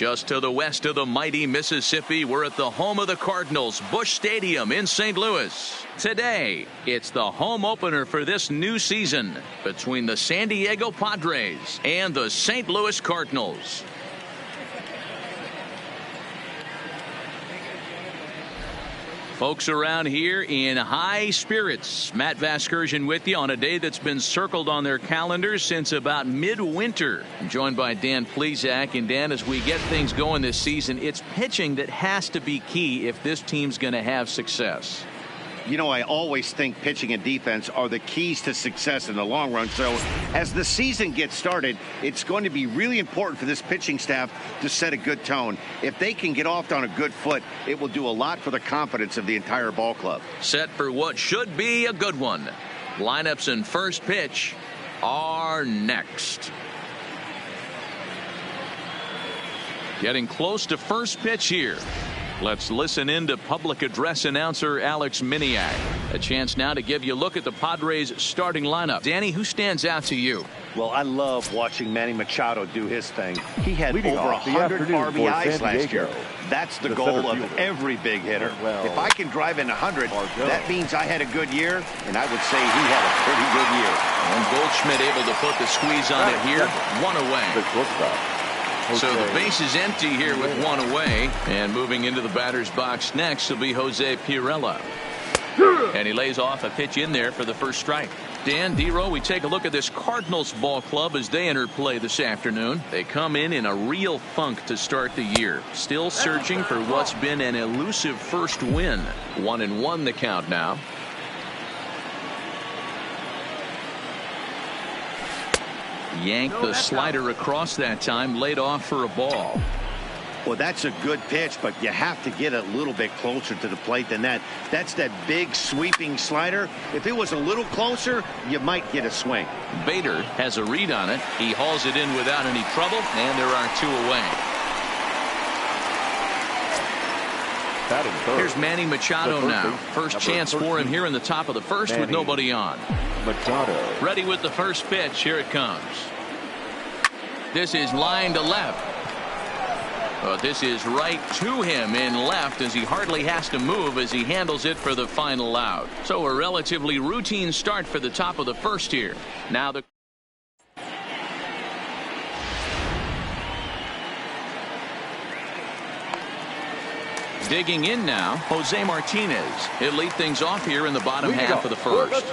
Just to the west of the mighty Mississippi, we're at the home of the Cardinals, Busch Stadium in St. Louis. Today, it's the home opener for this new season between the San Diego Padres and the St. Louis Cardinals. Folks around here in high spirits. Matt Vasgersian with you on a day that's been circled on their calendars since about midwinter. I'm joined by Dan Plesac. And Dan, as we get things going this season, it's pitching that has to be key if this team's going to have success. You know, I always think pitching and defense are the keys to success in the long run. So as the season gets started, it's going to be really important for this pitching staff to set a good tone. If they can get off on a good foot, it will do a lot for the confidence of the entire ball club. Set for what should be a good one. Lineups and first pitch are next. Getting close to first pitch here. Let's listen in to public address announcer Alex Miniak. A chance now to give you a look at the Padres starting lineup. Danny, who stands out to you? Well, I love watching Manny Machado do his thing. He had over 100 RBIs last year. That's the goal of every big hitter. If I can drive in 100, that means I had a good year, and I would say he had a pretty good year. And Goldschmidt able to put the squeeze on it here. One away. So the base is empty here with one away. And moving into the batter's box next will be Jose Pirela. And he lays off a pitch in there for the first strike. Dan, D-Row, we take a look at this Cardinals ball club as they enter play this afternoon. They come in a real funk to start the year. Still searching for what's been an elusive first win. 1-1 the count now. Yanked the slider across that time, laid off for a ball. Well, that's a good pitch, but you have to get a little bit closer to the plate than that. That's that big sweeping slider. If it was a little closer, you might get a swing. Bader has a read on it. He hauls it in without any trouble, and there are two away. Here's Manny Machado now. First chance for him here in the top of the first with nobody on. Machado ready with the first pitch. Here it comes. This is line to left. But this is right to him in left as he hardly has to move as he handles it for the final out. So a relatively routine start for the top of the first here. Now the digging in now, Jose Martinez. He'll lead things off here in the bottom half of the first.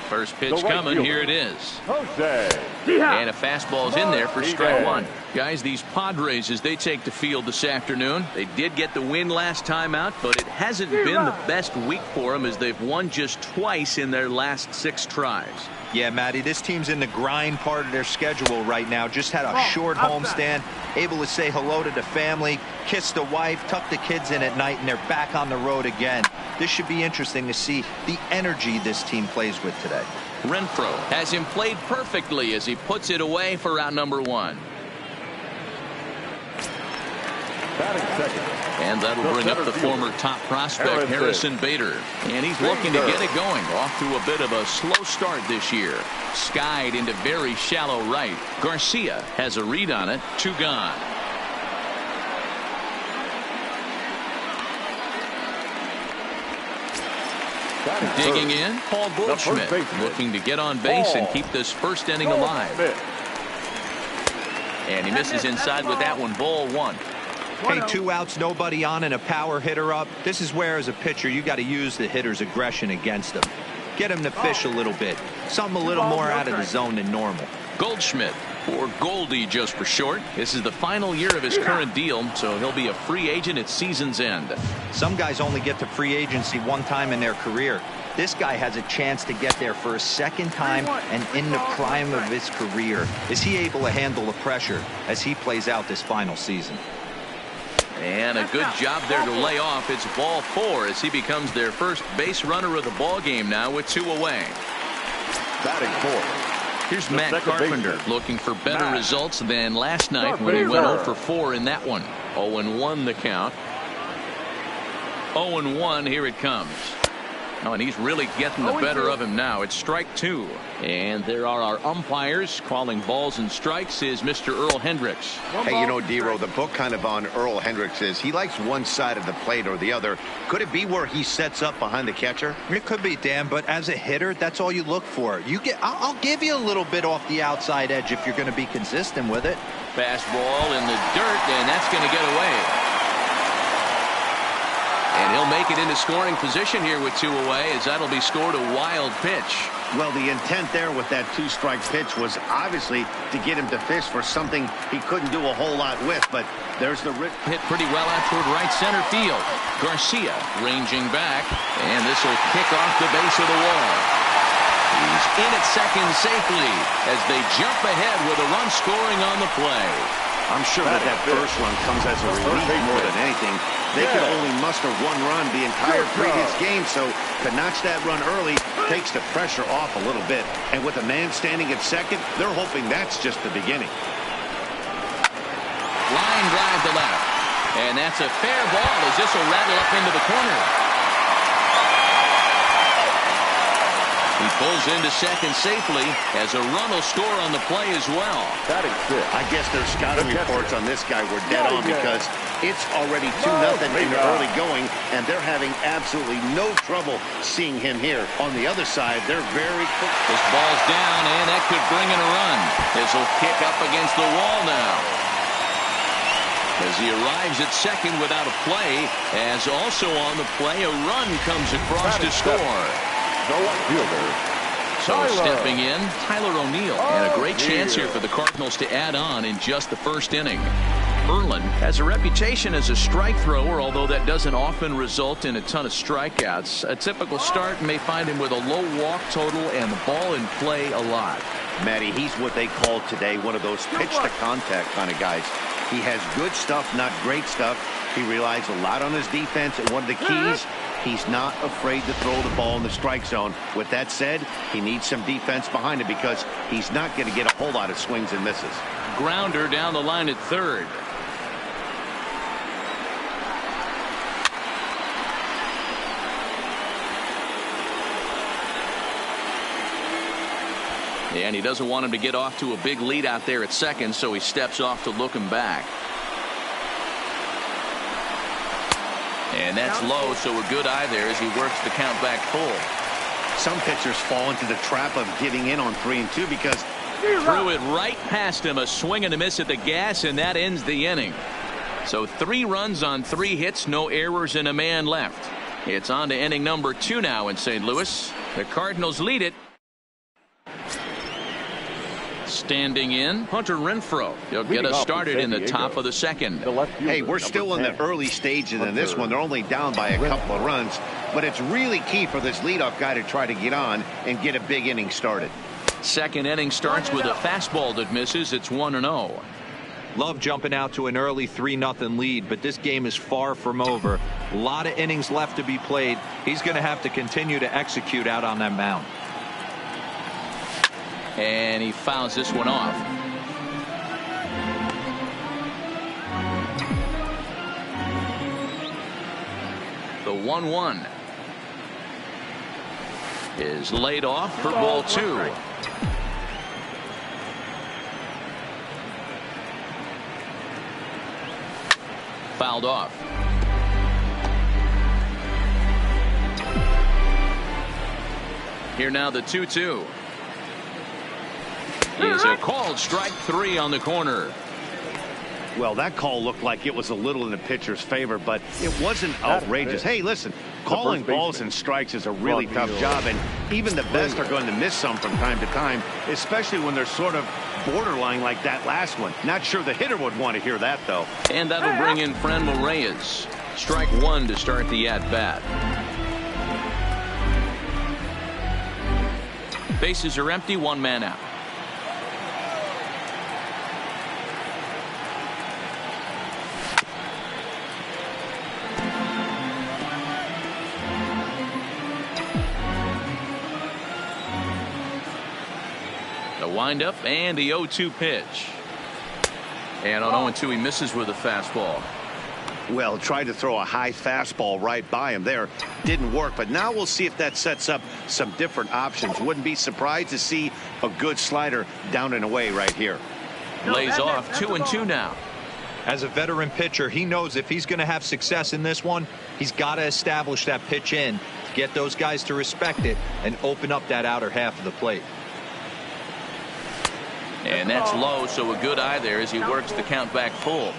First pitch coming. Here it is. And a fastball's in there for strike one. Guys, these Padres, as they take the field this afternoon, they did get the win last time out, but it hasn't been the best week for them as they've won just twice in their last 6 tries. Yeah, Matty, this team's in the grind part of their schedule right now. Just had a short homestand, able to say hello to the family, kiss the wife, tuck the kids in at night, and they're back on the road again. This should be interesting to see the energy this team plays with today. Renfroe has him played perfectly as he puts it away for out number 1. And that'll bring up the former top prospect Harrison Bader. And he's looking to get it going. Off to a bit of a slow start this year. Skied into very shallow right. Garcia has a read on it. 2 gone. Digging in, Paul Goldschmidt looking to get on base and keep this first inning alive. And he misses inside with that one. Ball 1. Hey, 2 outs, nobody on, and a power hitter up. This is where, as a pitcher, you got to use the hitter's aggression against him. Get him to fish a little bit. Something a little more out of the zone than normal. Goldschmidt, or Goldie just for short. This is the final year of his current deal, so he'll be a free agent at season's end. Some guys only get to free agency one time in their career. This guy has a chance to get there for a second time and in the prime of his career. Is he able to handle the pressure as he plays out this final season? And a good job there to lay off. It's ball 4 as he becomes their first base runner of the ball game now with 2 away. Batting 4. Here's Matt Carpenter looking for better results than last night when he went 0 for 4 in that one. 0-1 the count. 0-1, here it comes. Oh, and he's really getting the better of him now. It's strike two. And there are our umpires calling balls and strikes is Mr. Earl Hendricks. Hey, you know, D-Row, the book kind of on Earl Hendricks is he likes one side of the plate or the other. Could it be where he sets up behind the catcher? It could be, Dan, but as a hitter, that's all you look for. I'll give you a little bit off the outside edge if you're going to be consistent with it. Fastball in the dirt, and that's going to get away. And he'll make it into scoring position here with two away, as that'll be scored a wild pitch. Well, the intent there with that two-strike pitch was obviously to get him to fish for something he couldn't do a whole lot with, but there's the hit pretty well out toward right center field. Garcia ranging back, and this will kick off the base of the wall. He's in at second safely as they jump ahead with a run scoring on the play. I'm sure that first run comes as a relief more than anything. They could only muster one run the entire previous game, so to notch that run early takes the pressure off a little bit. And with a man standing at second, they're hoping that's just the beginning. Line drive to left. And that's a fair ball as this will rattle up into the corner. He pulls into second safely as a run will score on the play as well. I guess their scouting reports on this guy were dead on because it's already 2-0 in the early going, and they're having absolutely no trouble seeing him here. On the other side, they're very quick. This ball's down, and that could bring in a run. This will kick up against the wall now. As he arrives at second without a play, as also on the play, a run comes across to score. So stepping in, Tyler O'Neill, and a great chance here for the Cardinals to add on in just the first inning. Erlin has a reputation as a strike thrower, although that doesn't often result in a ton of strikeouts. A typical start may find him with a low walk total and the ball in play a lot. Matty, he's what they call today one of those pitch-to-contact kind of guys. He has good stuff, not great stuff. He relies a lot on his defense, and one of the keys, he's not afraid to throw the ball in the strike zone. With that said, he needs some defense behind him because he's not going to get a whole lot of swings and misses. Grounder down the line at third. And he doesn't want him to get off to a big lead out there at second, so he steps off to look him back. And that's low, so a good eye there as he works the count back full. Some pitchers fall into the trap of giving in on 3-2 because threw it right past him, a swing and a miss at the gas, and that ends the inning. So 3 runs on 3 hits, no errors, and a man left. It's on to inning number 2 now in St. Louis. The Cardinals lead it. Standing in, Hunter Renfroe. He'll get us started in the top of the second. Hey, we're still in the early stages in this one. They're only down by a couple of runs, but it's really key for this leadoff guy to try to get on and get a big inning started. Second inning starts with a fastball that misses. It's 1-0. Love jumping out to an early 3-0 lead, but this game is far from over. A lot of innings left to be played. He's going to have to continue to execute out on that mound. And he fouls this one off. The 1-1 is laid off for ball 2. Fouled off. Here now the 2-2. Is a called strike 3 on the corner. Well, that call looked like it was a little in the pitcher's favor, but it wasn't outrageous. Hey, listen, calling balls and strikes is a really tough job, and even the best are going to miss some from time to time, especially when they're sort of borderline like that last one. Not sure the hitter would want to hear that, though. And that'll bring in Franmil Reyes. Strike 1 to start the at-bat. Bases are empty, 1 man out. Windup and the 0-2 pitch. And on 0-2 he misses with a fastball. Well, tried to throw a high fastball right by him there. Didn't work, but now we'll see if that sets up some different options. Wouldn't be surprised to see a good slider down and away right here. Lays off 2-2 now. As a veteran pitcher, he knows if he's going to have success in this one, he's got to establish that pitch in, get those guys to respect it, and open up that outer half of the plate. And that's low, so a good eye there as he works the count back full.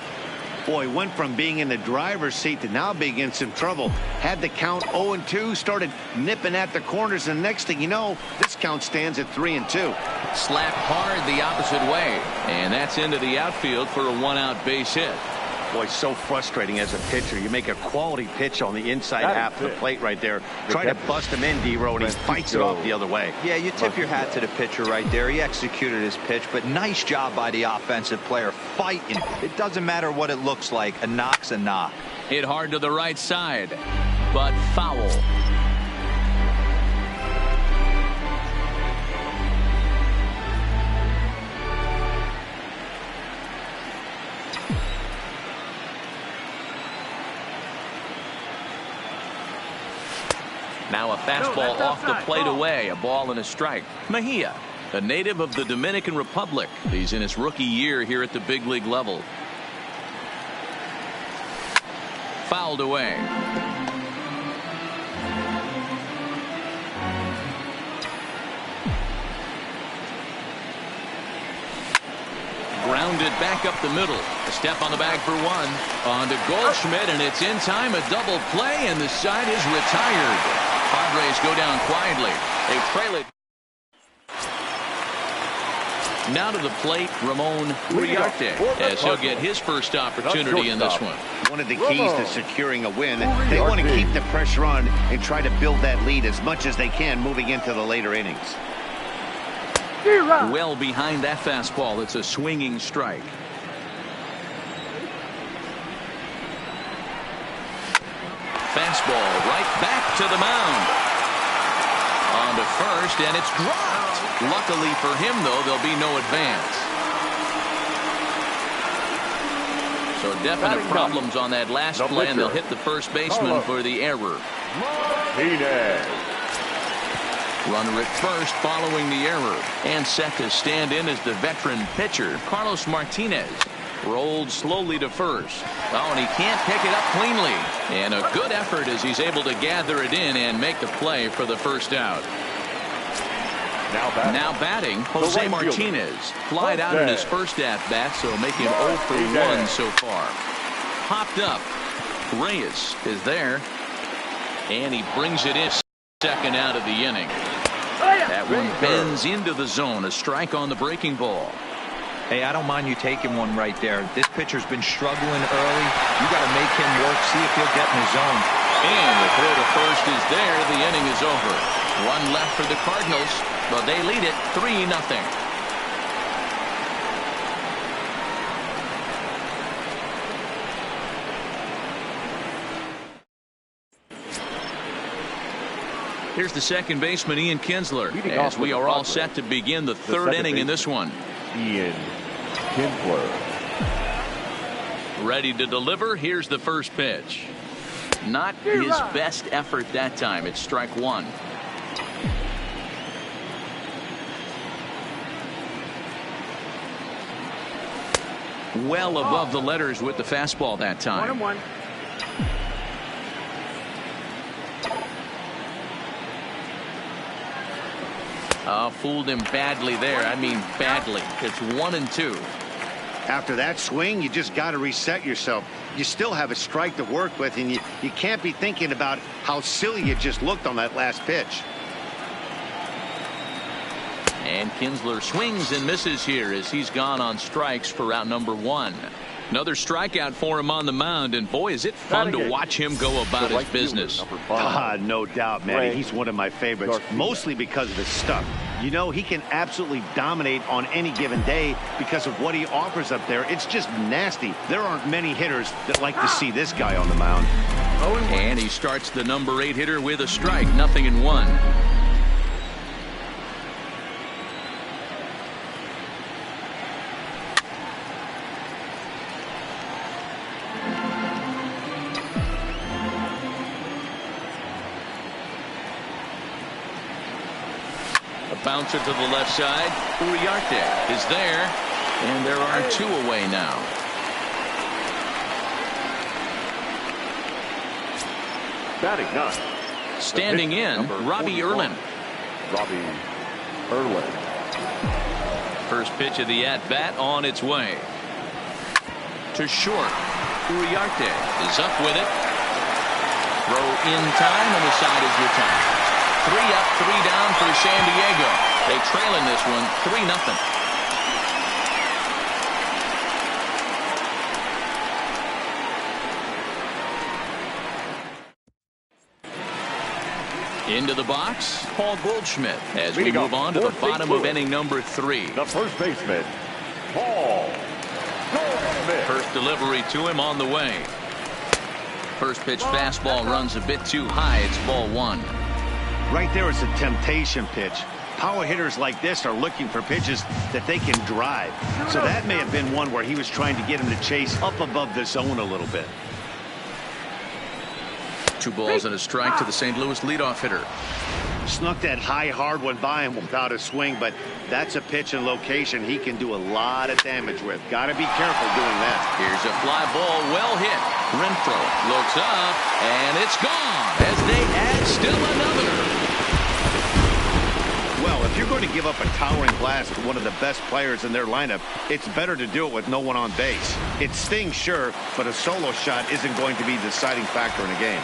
Boy, went from being in the driver's seat to now being in some trouble. Had the count 0-2, started nipping at the corners, and next thing you know, this count stands at 3-2. Slapped hard the opposite way, and that's into the outfield for a 1-out base hit. Boy, so frustrating as a pitcher. You make a quality pitch on the inside half of the plate right there. Try to bust him in, D-Row, and he fights it off the other way. Yeah, you tip your hat to the pitcher right there. He executed his pitch, but nice job by the offensive player fighting. It doesn't matter what it looks like. A knock's a knock. Hit hard to the right side, but foul. Now a fastball off the plate away, a ball and a strike. Mejia, a native of the Dominican Republic. He's in his rookie year here at the big league level. Fouled away. Grounded back up the middle. A step on the bag for one. On to Goldschmidt, and it's in time. A double play, and the side is retired. Padres go down quietly. They trail it. Now to the plate, Ramon Uriarte, as he'll get his first opportunity in this one. One of the keys to securing a win, they want to keep the pressure on and try to build that lead as much as they can moving into the later innings. Well behind that fastball. It's a swinging strike. Fastball right back to the mound. On to first, and it's dropped. Luckily for him, though, there'll be no advance. So definite problems on that last play, and they'll hit the first baseman for the error. Runner at first following the error, and set to stand in as the veteran pitcher, Carlos Martinez. Rolled slowly to first. Oh, and he can't pick it up cleanly. And a good effort as he's able to gather it in and make the play for the first out. Now batting, Jose Martinez. Flied out in his first at-bat, so making 0 for 1 so far. Popped up. Reyes is there. And he brings it in. Second out of the inning. That one bends into the zone. A strike on the breaking ball. Hey, I don't mind you taking one right there. This pitcher's been struggling early. You got to make him work, see if he'll get in the zone. And the throw to first is there. The inning is over. One left for the Cardinals, but they lead it 3-0. Here's the second baseman, Ian Kinsler, as we are all set to begin the third inning in this one. Ian Kinsler. Ready to deliver. Here's the first pitch. Not his best effort that time. It's strike one. Well above the letters with the fastball that time. 1-1. Fooled him badly there. I mean badly. It's 1-2. After that swing, you just got to reset yourself. You still have a strike to work with, and you can't be thinking about how silly you just looked on that last pitch. And Kinsler swings and misses here as he's gone on strikes for out number 1. Another strikeout for him on the mound, and boy, is it fun to watch him go about his business. No doubt, man. He's one of my favorites, mostly because of his stuff. You know, he can absolutely dominate on any given day because of what he offers up there. It's just nasty. There aren't many hitters that like to see this guy on the mound. And he starts the number 8 hitter with a strike, 0-1. Bouncer to the left side. Uriarte is there, and there are 2 away now. Batting 9. Standing in, Robbie Erlin. Robbie Erlin. First pitch of the at-bat on its way. To short. Uriarte is up with it. Throw in time, and the side is retired. 3 up, 3 down for San Diego. They trail in this one 3-0. Into the box, Paul Goldschmidt, as we move on to the bottom of inning number 3. The first baseman, Paul Goldschmidt. First delivery to him on the way. First pitch fastball runs a bit too high. It's ball 1. Right there is a temptation pitch. Power hitters like this are looking for pitches that they can drive. So that may have been one where he was trying to get him to chase up above the zone a little bit. 2 balls and a strike to the St. Louis leadoff hitter. Snuck that high hard one by him without a swing, but that's a pitch and location he can do a lot of damage with. Got to be careful doing that. Here's a fly ball, well hit. Renfroe looks up, and it's gone as they add still another. Well, if you're going to give up a towering blast to one of the best players in their lineup, it's better to do it with no one on base. It stings, sure, but a solo shot isn't going to be the deciding factor in a game.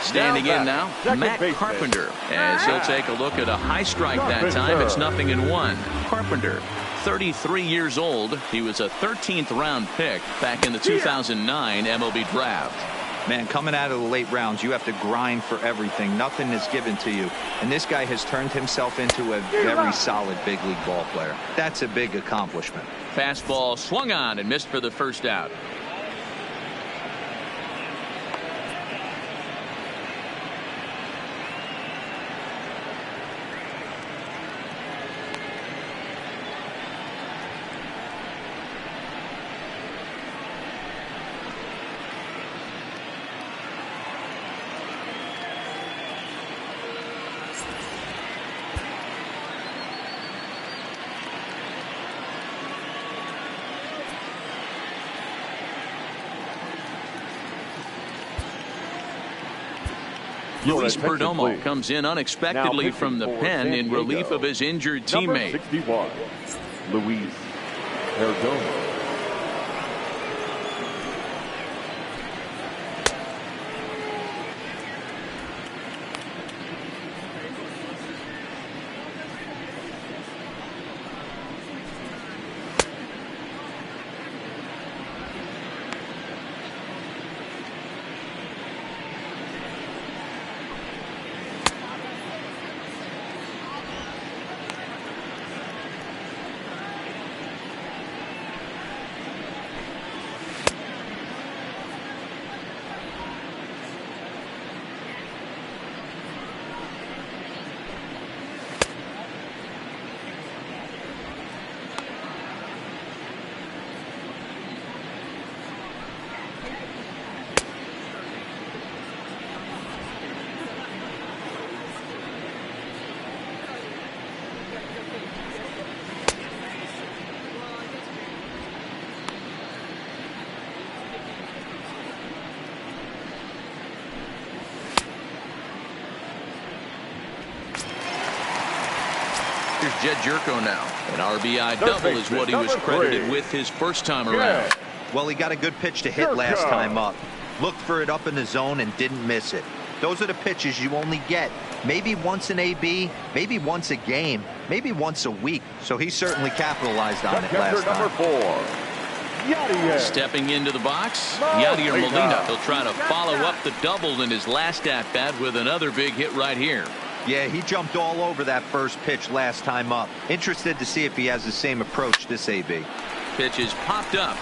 Standing in now, Matt Carpenter, as he'll take a look at a high strike that time. It's 0-1. Carpenter, 33 years old. He was a 13th round pick back in the 2009 MLB draft. Man, coming out of the late rounds, you have to grind for everything. Nothing is given to you. And this guy has turned himself into a very solid big league ball player. That's a big accomplishment. Fastball swung on and missed for the first out. Luis Perdomo comes in unexpectedly from the pen in relief of his injured teammate. Number 61, Luis Perdomo. Here's Jed Jerko now. An RBI double is what he was credited with his first time around. Well, he got a good pitch to hit last time up. Looked for it up in the zone and didn't miss it. Those are the pitches you only get maybe once an AB, maybe once a game, maybe once a week. So he certainly capitalized on it last time. Number 4. Stepping into the box, Yadier Molina. He'll try to follow up the double in his last at-bat with another big hit right here. Yeah, he jumped all over that first pitch last time up. Interested to see if he has the same approach this AB. Pitch is popped up,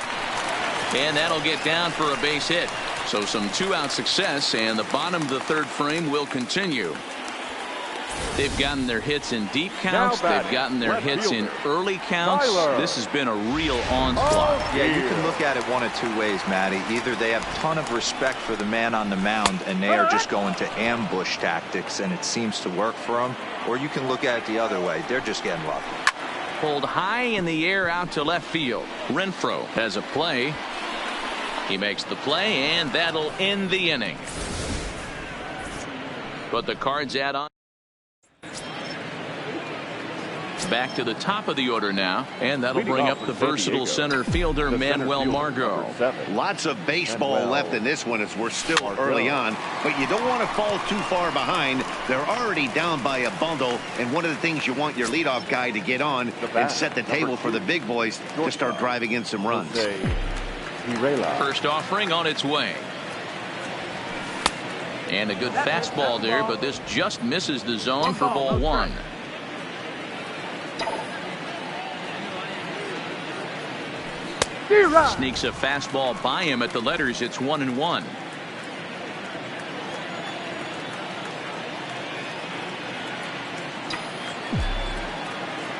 and that'll get down for a base hit. So some 2-out success, and the bottom of the third frame will continue. They've gotten their hits in deep counts. They've gotten their hits in early counts. This has been a real onslaught. Yeah, you can look at it one of two ways, Matty. Either they have a ton of respect for the man on the mound and they are just going to ambush tactics and it seems to work for them, or you can look at it the other way. They're just getting lucky. Pulled high in the air out to left field. Renfroe has a play. He makes the play, and that'll end the inning. But the Cards add on. Back to the top of the order now, and that'll bring up the versatile center fielder Manuel Margot. Lots of baseball left in this one as we're still early on, but you don't want to fall too far behind. They're already down by a bundle, and one of the things you want your leadoff guy to get on and set the table for the big boys to start driving in some runs. First offering on its way. And a good fastball there, but this just misses the zone for ball one. Sneaks a fastball by him at the letters. It's 1-1.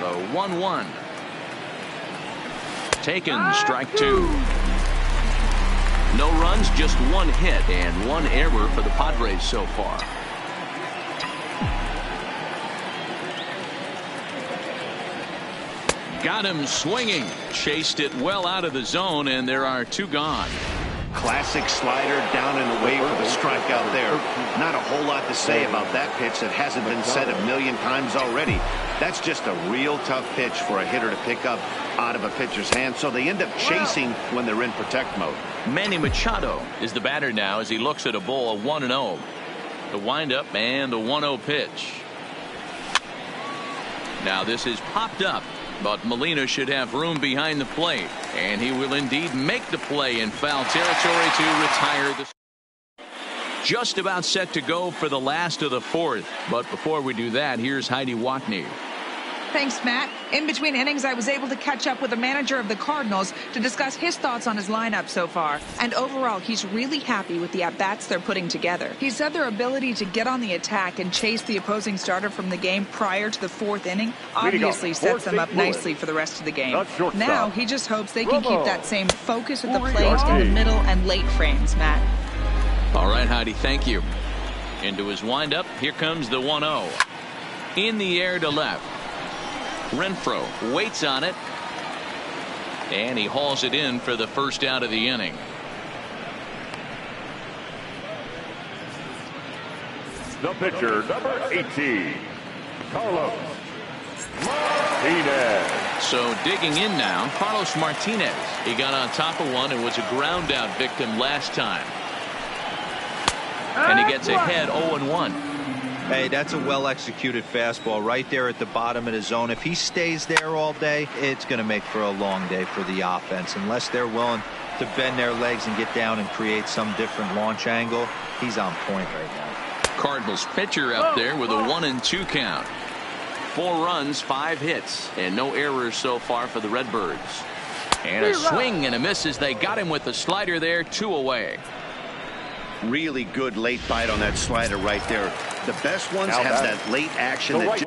The 1-1. Taken, strike two. No runs, just one hit and one error for the Padres so far. Got him swinging. Chased it well out of the zone, and there are two gone. Classic slider down and away for the strikeout there. Not a whole lot to say about that pitch that hasn't been said a million times already. That's just a real tough pitch for a hitter to pick up out of a pitcher's hand, so they end up chasing when they're in protect mode. Manny Machado is the batter now as he looks at a ball of 1-0. The windup and the 1-0 pitch. Now this is popped up, but Molina should have room behind the plate, and he will indeed make the play in foul territory to retire the. Just about set to go for the last of the fourth, but before we do that, here's Heidi Watney. Thanks, Matt. In between innings, I was able to catch up with the manager of the Cardinals to discuss his thoughts on his lineup so far. And overall, he's really happy with the at-bats they're putting together. He said their ability to get on the attack and chase the opposing starter from the game prior to the fourth inning obviously sets them up nicely for the rest of the game. Now, he just hopes they can keep that same focus at the plate in the middle and late frames, Matt. All right, Heidi, thank you. Into his windup, here comes the 1-0. In the air to left. Renfroe waits on it, and he hauls it in for the first out of the inning. The pitcher, number 18, Carlos Martinez. So digging in now, Carlos Martinez. He got on top of one and was a ground out victim last time. And he gets ahead 0-1. Hey, that's a well-executed fastball right there at the bottom of the zone. If he stays there all day, it's going to make for a long day for the offense. Unless they're willing to bend their legs and get down and create some different launch angle, he's on point right now. Cardinals pitcher up there with a 1-2 count. 4 runs, 5 hits, and no errors so far for the Redbirds. And a swing and a miss as they got him with the slider there, 2 away. Really good late bite on that slider right there. The best ones have that late action that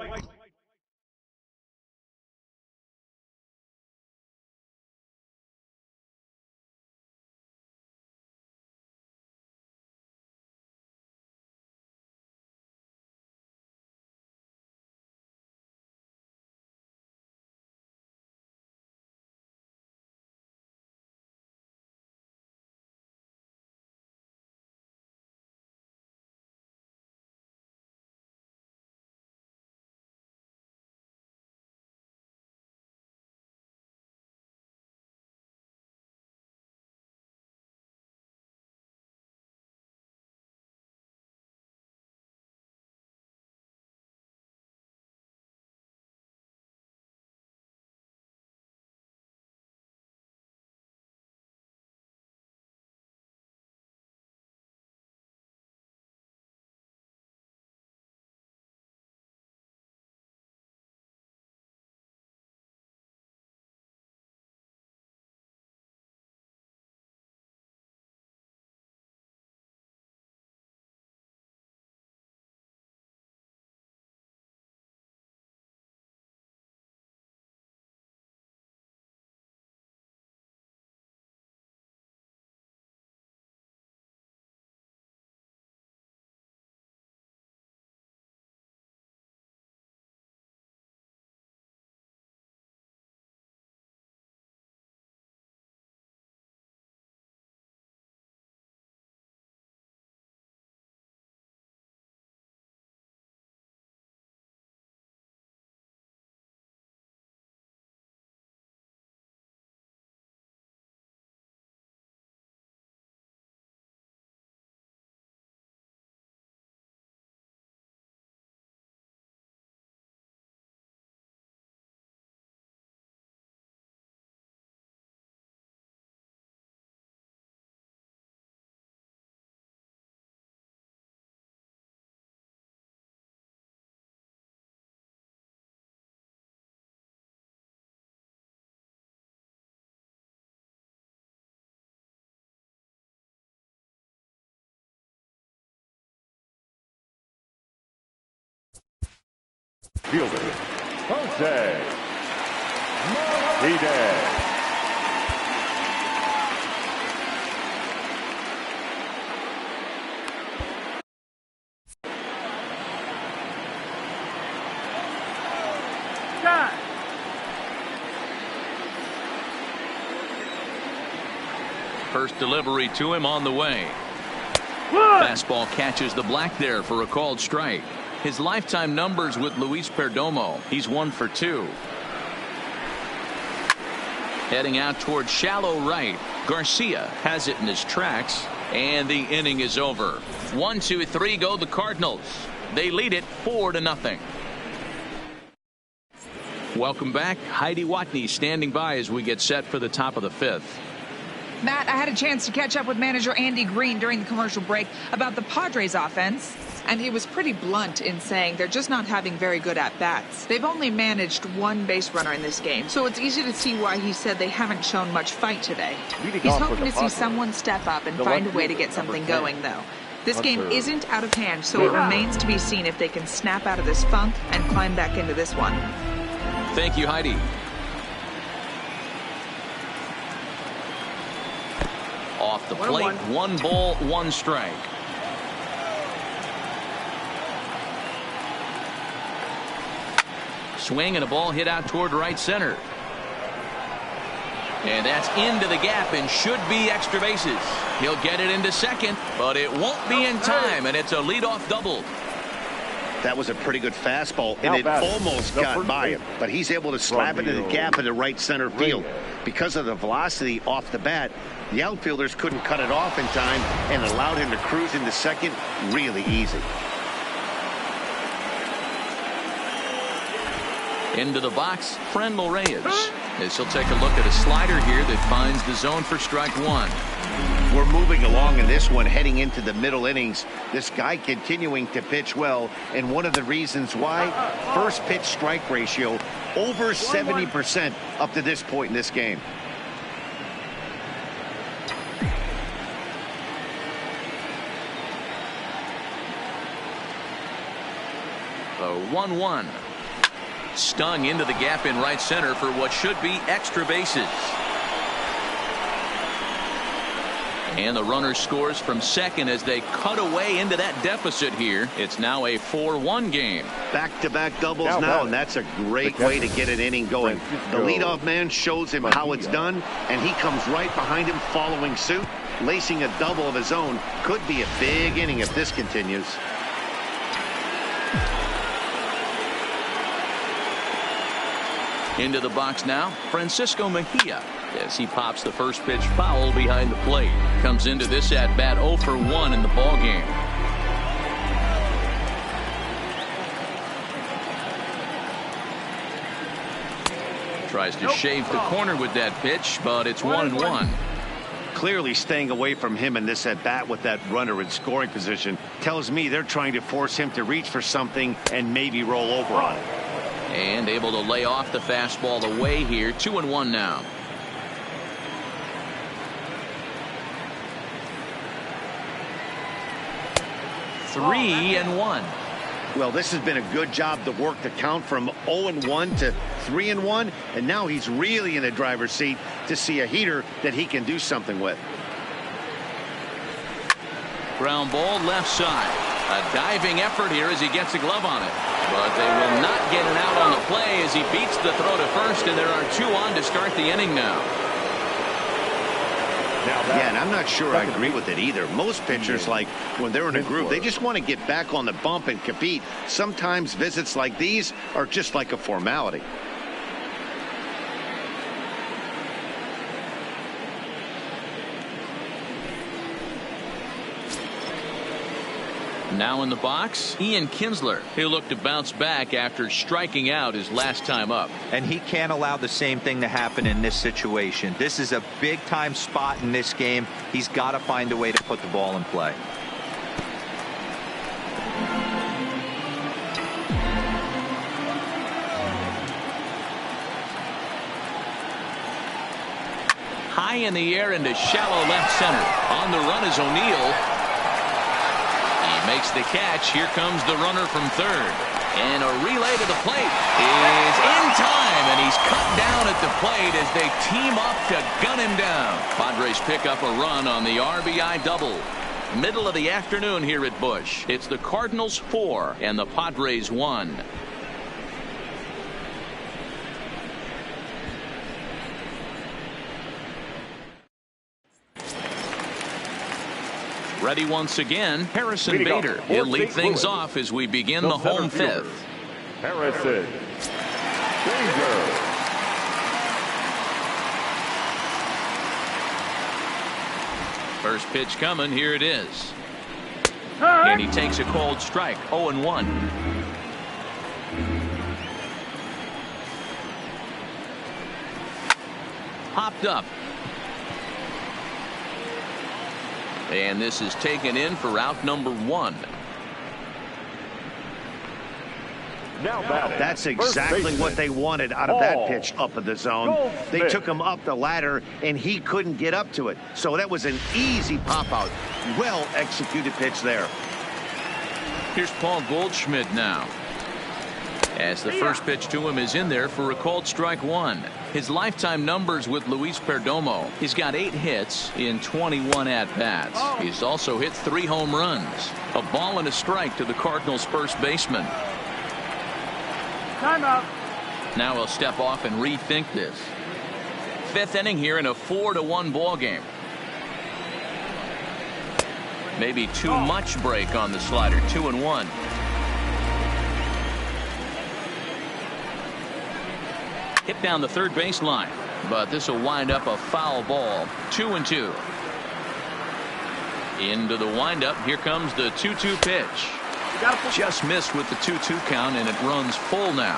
Fielder, Jose Martinez. First delivery to him on the way. Fastball catches the black there for a called strike. His lifetime numbers with Luis Perdomo. He's 1 for 2. Heading out toward shallow right. Garcia has it in his tracks, and the inning is over. 1, 2, 3 go the Cardinals. They lead it 4-0. Welcome back. Heidi Watney standing by as we get set for the top of the 5th. Matt, I had a chance to catch up with manager Andy Green during the commercial break about the Padres offense, and he was pretty blunt in saying they're just not having very good at-bats. They've only managed 1 base runner in this game, so it's easy to see why he said they haven't shown much fight today. He's hoping to see someone step up and find a way to get something going, though. This game isn't out of hand, so it remains to be seen if they can snap out of this funk and climb back into this one. Thank you, Heidi. Off the plate, 1 ball, 1 strike. Swing and a ball hit out toward right center. And that's into the gap and should be extra bases. He'll get it into second, but it won't be in time, and it's a leadoff double. That was a pretty good fastball, and it almost got by him. But he's able to slap it in the gap in the right center field. Because of the velocity off the bat, the outfielders couldn't cut it off in time and allowed him to cruise into second really easy. Into the box, Frenmel Reyes. As he'll take a look at a slider here that finds the zone for strike 1. We're moving along in this one, heading into the middle innings. This guy continuing to pitch well, and one of the reasons why, first pitch strike ratio over 70% up to this point in this game. The 1-1. Stung into the gap in right center for what should be extra bases. And the runner scores from second as they cut away into that deficit here. It's now a 4-1 game. Back-to-back doubles now, and that's a great way to get an inning going. The leadoff man shows him how it's done, and he comes right behind him following suit. Lacing a double of his own could be a big inning if this continues. Into the box now, Francisco Mejia, as he pops the first pitch foul behind the plate. Comes into this at bat 0 for 1 in the ball game. Tries to shave the corner with that pitch, but it's 1-1. Clearly staying away from him in this at bat with that runner in scoring position tells me they're trying to force him to reach for something and maybe roll over on it. And able to lay off the fastball away here. 2-1 now. Three and 1. Well, this has been a good job to work the count from 0-1 to 3-1, and now he's really in the driver's seat to see a heater that he can do something with. Ground ball left side. A diving effort here as he gets a glove on it. But they will not get it out on the play as he beats the throw to first, and there are 2 on to start the inning now. Yeah, and I'm not sure I agree with it either. Most pitchers, like when they're in a groove, they just want to get back on the bump and compete. Sometimes visits like these are just like a formality. Now in the box, Ian Kinsler. He'll look to bounce back after striking out his last time up. And he can't allow the same thing to happen in this situation. This is a big-time spot in this game. He's got to find a way to put the ball in play. High in the air into shallow left center. On the run is O'Neill. Makes the catch. Here comes the runner from third. And a relay to the plate is in time, and he's cut down at the plate as they team up to gun him down. Padres pick up a run on the RBI double. Middle of the afternoon here at Busch. It's the Cardinals 4 and the Padres 1. Ready once again, Harrison Bader. He'll lead things off as we begin the home fifth. Harrison Bader. First pitch coming. Here it is. And he takes a cold strike. 0-1. Popped up. And this is taken in for out number 1. That's exactly what they wanted out of that pitch up in the zone. They took him up the ladder, and he couldn't get up to it. So that was an easy pop-out. Well-executed pitch there. Here's Paul Goldschmidt now. As the first pitch to him is in there for a called strike 1. His lifetime numbers with Luis Perdomo. He's got 8 hits in 21 at-bats. He's also hit 3 home runs. A ball and a strike to the Cardinals' first baseman. Timeout. Now he'll step off and rethink this. 5th inning here in a 4-1 ball game. Maybe too much break on the slider. 2-1. Hit down the third baseline, but this will wind up a foul ball. 2-2. Into the windup. Here comes the 2-2 pitch. Just missed with the 2-2 count, and it runs full now.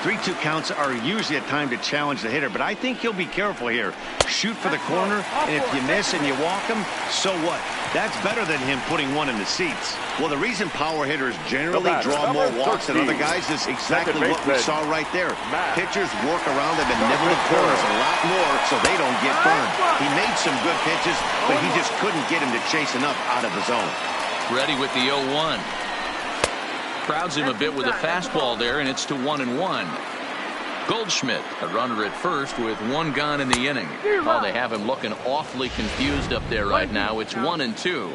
3-2 counts are usually a time to challenge the hitter, but I think he'll be careful here. Shoot for the corner, and if you miss and you walk him, so what? That's better than him putting one in the seats. Well, the reason power hitters generally draw more walks than other guys is exactly what we saw right there. Pitchers work around them and nibble the corners a lot more so they don't get burned. He made some good pitches, but he just couldn't get him to chase enough out of the zone. Ready with the 0-1. Crowds him a bit with a fastball there, and it's to 1-1. Goldschmidt, a runner at first with 1 gone in the inning. Oh, they have him looking awfully confused up there right now. It's 1-2.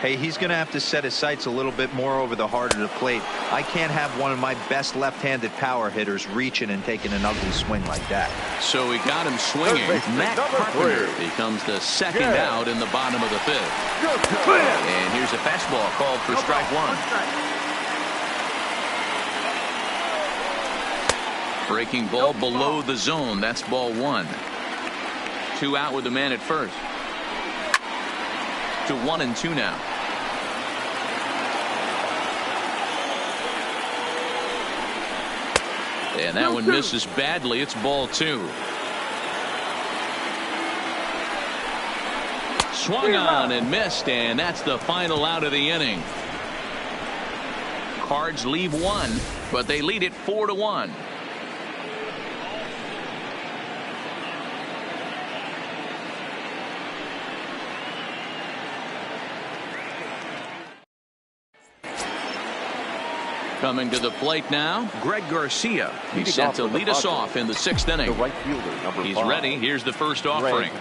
Hey, he's going to have to set his sights a little bit more over the heart of the plate. I can't have one of my best left-handed power hitters reaching and taking an ugly swing like that. So he got him swinging. Matt Carpenter becomes the second out in the bottom of the 5th. And here's a fastball called for strike 1. Breaking ball below the zone. That's ball 1. 2 out with the man at first. To 1-2 now. And that one misses badly. It's ball 2. Swung on and missed, and that's the final out of the inning. Cards leave 1, but they lead it 4-1. Coming to the plate now, Greg Garcia. He's set to lead us off in the 6th inning. The right fielder, number 5. He's ready. Here's the first offering.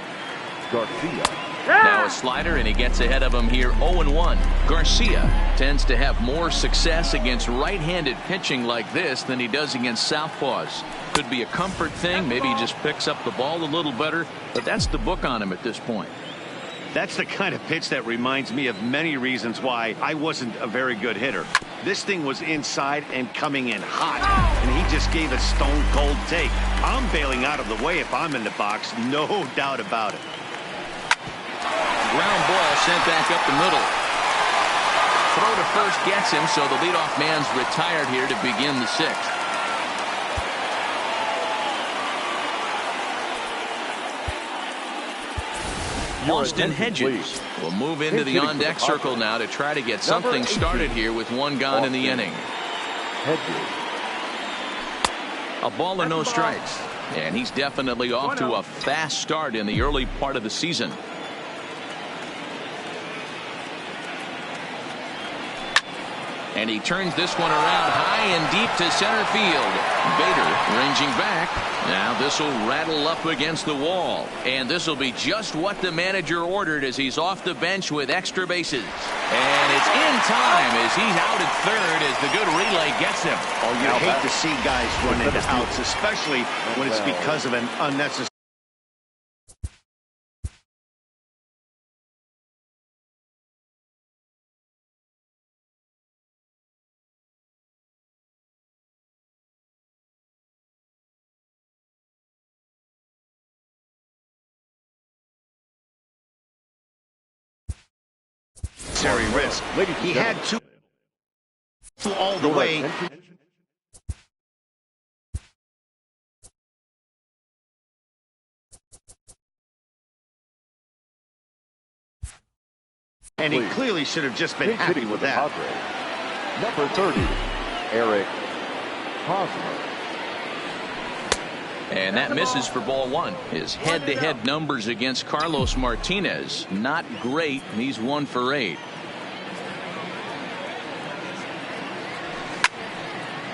Garcia. Now a slider, and he gets ahead of him here. 0-1. Garcia tends to have more success against right-handed pitching like this than he does against southpaws. Could be a comfort thing. Maybe he just picks up the ball a little better, but that's the book on him at this point. That's the kind of pitch that reminds me of many reasons why I wasn't a very good hitter. This thing was inside and coming in hot, and he just gave a stone-cold take. I'm bailing out of the way if I'm in the box, no doubt about it. Ground ball sent back up the middle. Throw to first gets him, so the leadoff man's retired here to begin the 6th. Austin Hedges will move into the on-deck circle now to try to get something started here with 1 gone in the inning. A ball and no strikes. And he's definitely off to a fast start in the early part of the season. And he turns this one around high and deep to center field. Bader ranging back. Now this will rattle up against the wall. And this will be just what the manager ordered as he's off the bench with extra bases. And it's in time as he's out at third as the good relay gets him. Oh, you hate to see guys run into outs, especially when it's because of an unnecessary. Risk. He had two all the way. And he clearly should have just been happy with that. Number 30, Eric Hosmer. And that misses for ball one. His head-to-head numbers against Carlos Martinez, not great. He's 1 for 8.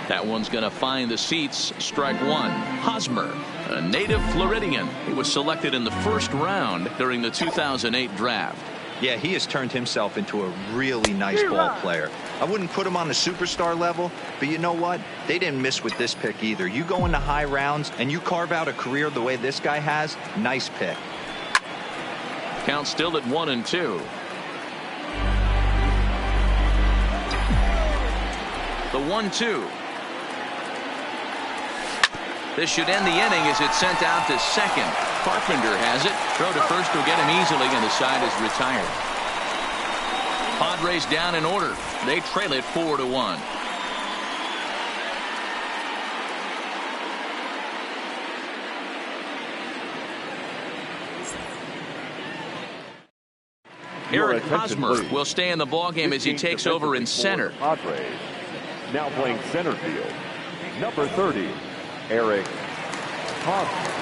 That one's going to find the seats. Strike one. Hosmer, a native Floridian. He was selected in the first round during the 2008 draft. Yeah, he has turned himself into a really nice ball player. I wouldn't put him on the superstar level, but you know what? They didn't miss with this pick either. You go into high rounds and you carve out a career the way this guy has, nice pick. Count still at 1-2. The 1-2. This should end the inning as it's sent out to second. Carpenter has it. Throw to first will get him easily, and the side is retired. Padres down in order. They trail it 4-1. Eric Hosmer will stay in the ballgame as he takes over in center. Padres now playing center field. Number 30, Eric Hosmer.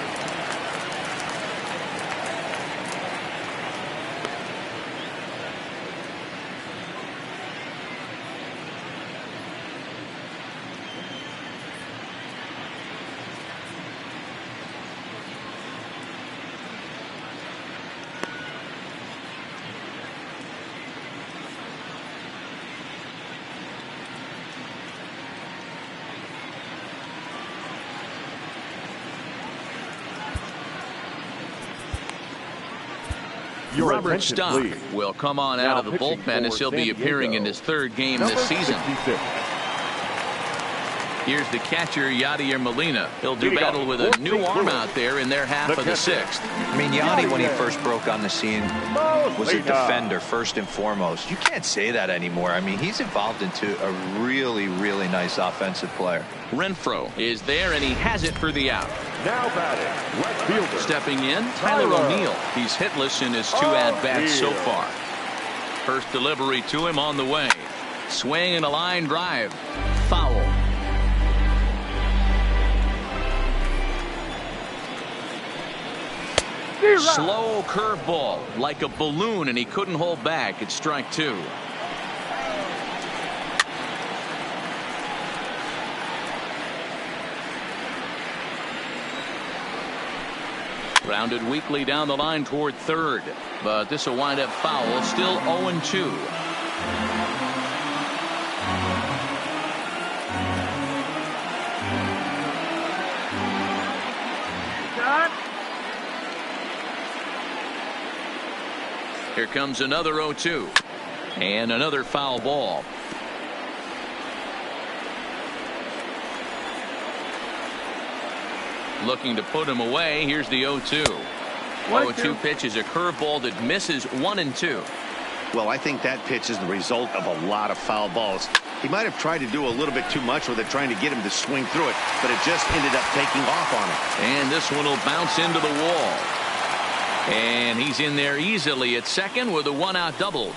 Robert Stock will come on out of the bullpen as he'll be appearing in his third game this season. 66. Here's the catcher, Yadier Molina. He'll do battle with a new arm out there in their half of the sixth. I mean, Yadi, when he first broke on the scene, was a defender first and foremost. You can't say that anymore. I mean, he's evolved into a really, really nice offensive player. Renfroe is there, and he has it for the out. Now batting, left fielder. Stepping in, Tyler O'Neill. He's hitless in his 2 at-bats so far. First delivery to him on the way. Swing and a line drive. Foul. Slow curveball, like a balloon, and he couldn't hold back. It's strike 2. Rounded weakly down the line toward third, but this will wind up foul. Still 0-2. Here comes another 0-2 and another foul ball. Looking to put him away. Here's the 0-2. 0-2 pitch is a curveball that misses 1-2. Well, I think that pitch is the result of a lot of foul balls. He might have tried to do a little bit too much with it, trying to get him to swing through it, but it just ended up taking off on him. And this one will bounce into the wall. And he's in there easily at second with a 1-out double.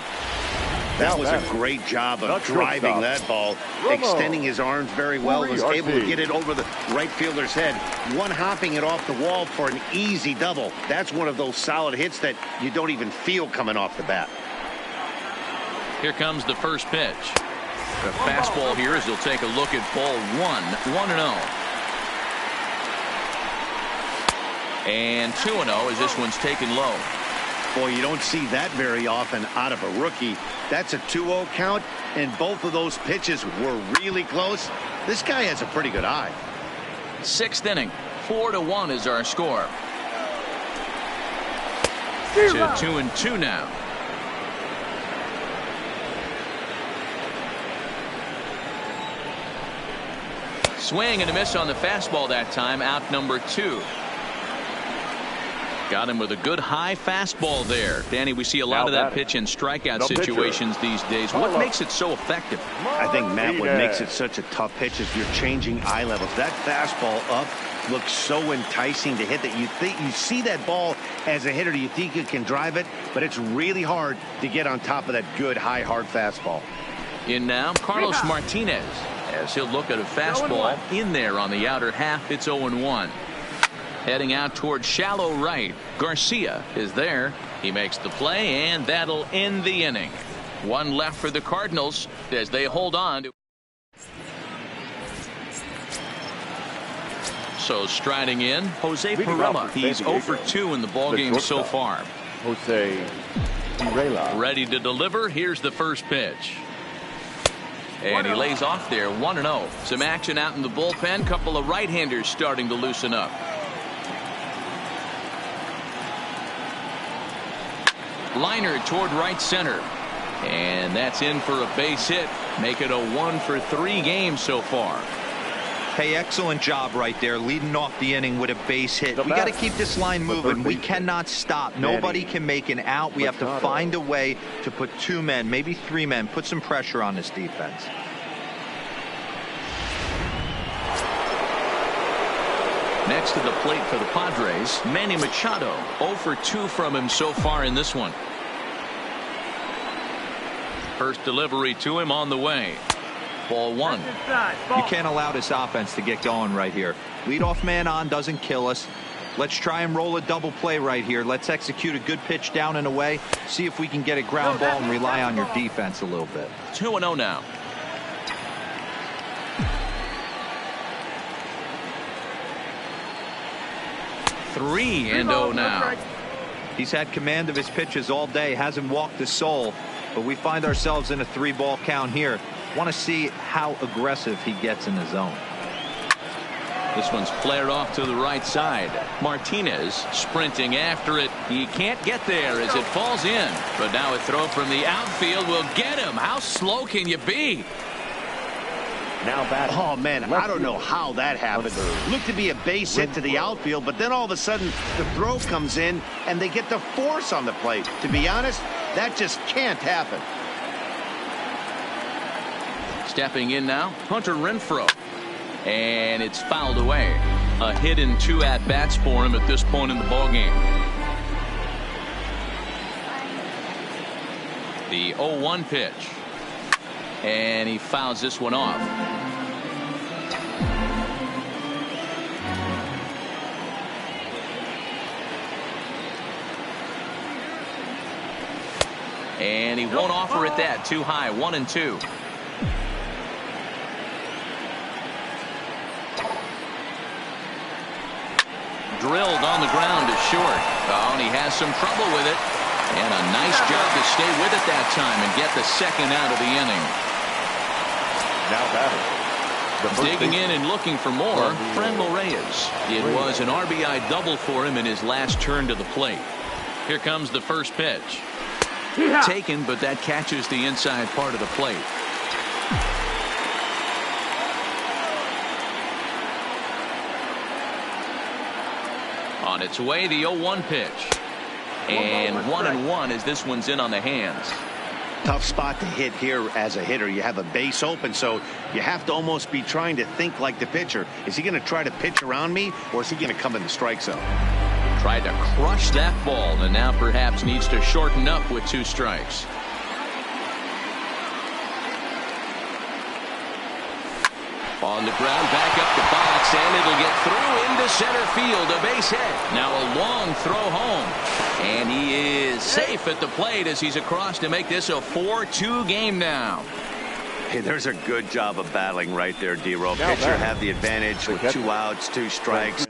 That was a great job of driving that ball, extending his arms very well, was able to get it over the right fielder's head, one-hopping it off the wall for an easy double. That's one of those solid hits that you don't even feel coming off the bat. Here comes the first pitch. The fastball here as he'll take a look at ball 1-0. And 2-0 as this one's taken low. Boy, you don't see that very often out of a rookie. That's a 2-0 count, and both of those pitches were really close. This guy has a pretty good eye. 6th inning, 4-1 is our score. To 2-2 now. Swing and a miss on the fastball that time. Out number 2. Got him with a good high fastball there. Danny, we see a lot of that pitch in strikeout situations these days. What makes it so effective? I think, Matt, what makes it such a tough pitch is you're changing eye levels. That fastball up looks so enticing to hit that you see that ball as a hitter, you think you can drive it, but it's really hard to get on top of that good high hard fastball. In now, Carlos Martinez, as he'll look at a fastball in there on the outer half. It's 0-1. Heading out towards shallow right. Garcia is there. He makes the play, and that'll end the inning. 1 left for the Cardinals as they hold on to. So striding in, Jose Pirela. He's 0 for 2 in the ballgame so far. Jose Pirela. Ready to deliver. Here's the first pitch. And he lays off there. 1-0. Some action out in the bullpen. Couple of right-handers starting to loosen up. Liner toward right center. And that's in for a base hit. Make it a 1 for 3 game so far. Hey, excellent job right there, leading off the inning with a base hit. We got to keep this line moving. We cannot stop. Nobody can make an out. We have to find a way to put 2 men, maybe 3 men, put some pressure on this defense. Next to the plate for the Padres, Manny Machado. 0 for 2 from him so far in this one. First delivery to him on the way. Ball 1. You can't allow this offense to get going right here. Leadoff man on doesn't kill us. Let's try and roll a double play right here. Let's execute a good pitch down and away. See if we can get a ground ball and rely on your defense a little bit. 2-0 now. Three and 0 now. He's had command of his pitches all day. Hasn't walked a soul. But we find ourselves in a 3-ball count here. Want to see how aggressive he gets in the zone. This one's flared off to the right side. Martinez sprinting after it. He can't get there as it falls in. But now a throw from the outfield will get him. How slow can you be? Now batting. Oh, man, I don't know how that happened. Looked to be a base hit to the outfield, but then all of a sudden the throw comes in and they get the force on the plate. To be honest, that just can't happen. Stepping in now, Hunter Renfroe. And it's fouled away. A hit and 2 at-bats for him at this point in the ballgame. The 0-1 pitch. And he fouls this one off. And he won't offer it that. Too high. 1-2. Drilled on the ground is short. Oh, and he has some trouble with it. And a nice job to stay with it that time and get the second out of the inning. Now batting. Digging in and looking for more, Franmil Reyes. It was an RBI double for him in his last turn to the plate. Here comes the first pitch. Taken, but that catches the inside part of the plate. On its way, the 0-1 pitch. And 1-1 as this one's in on the hands. Tough spot to hit here as a hitter. You have a base open, so you have to almost be trying to think like the pitcher. Is he going to try to pitch around me, or is he going to come in the strike zone? Tried to crush that ball, and now perhaps needs to shorten up with 2 strikes. On the ground, back up the box, and it'll get through into center field. A base hit. Now a long throw home. And he is safe at the plate as he's across to make this a 4-2 game now. Hey, there's a good job of battling right there, D-Roll. Now Pitcher batter. have the advantage with 2 outs, 2 strikes.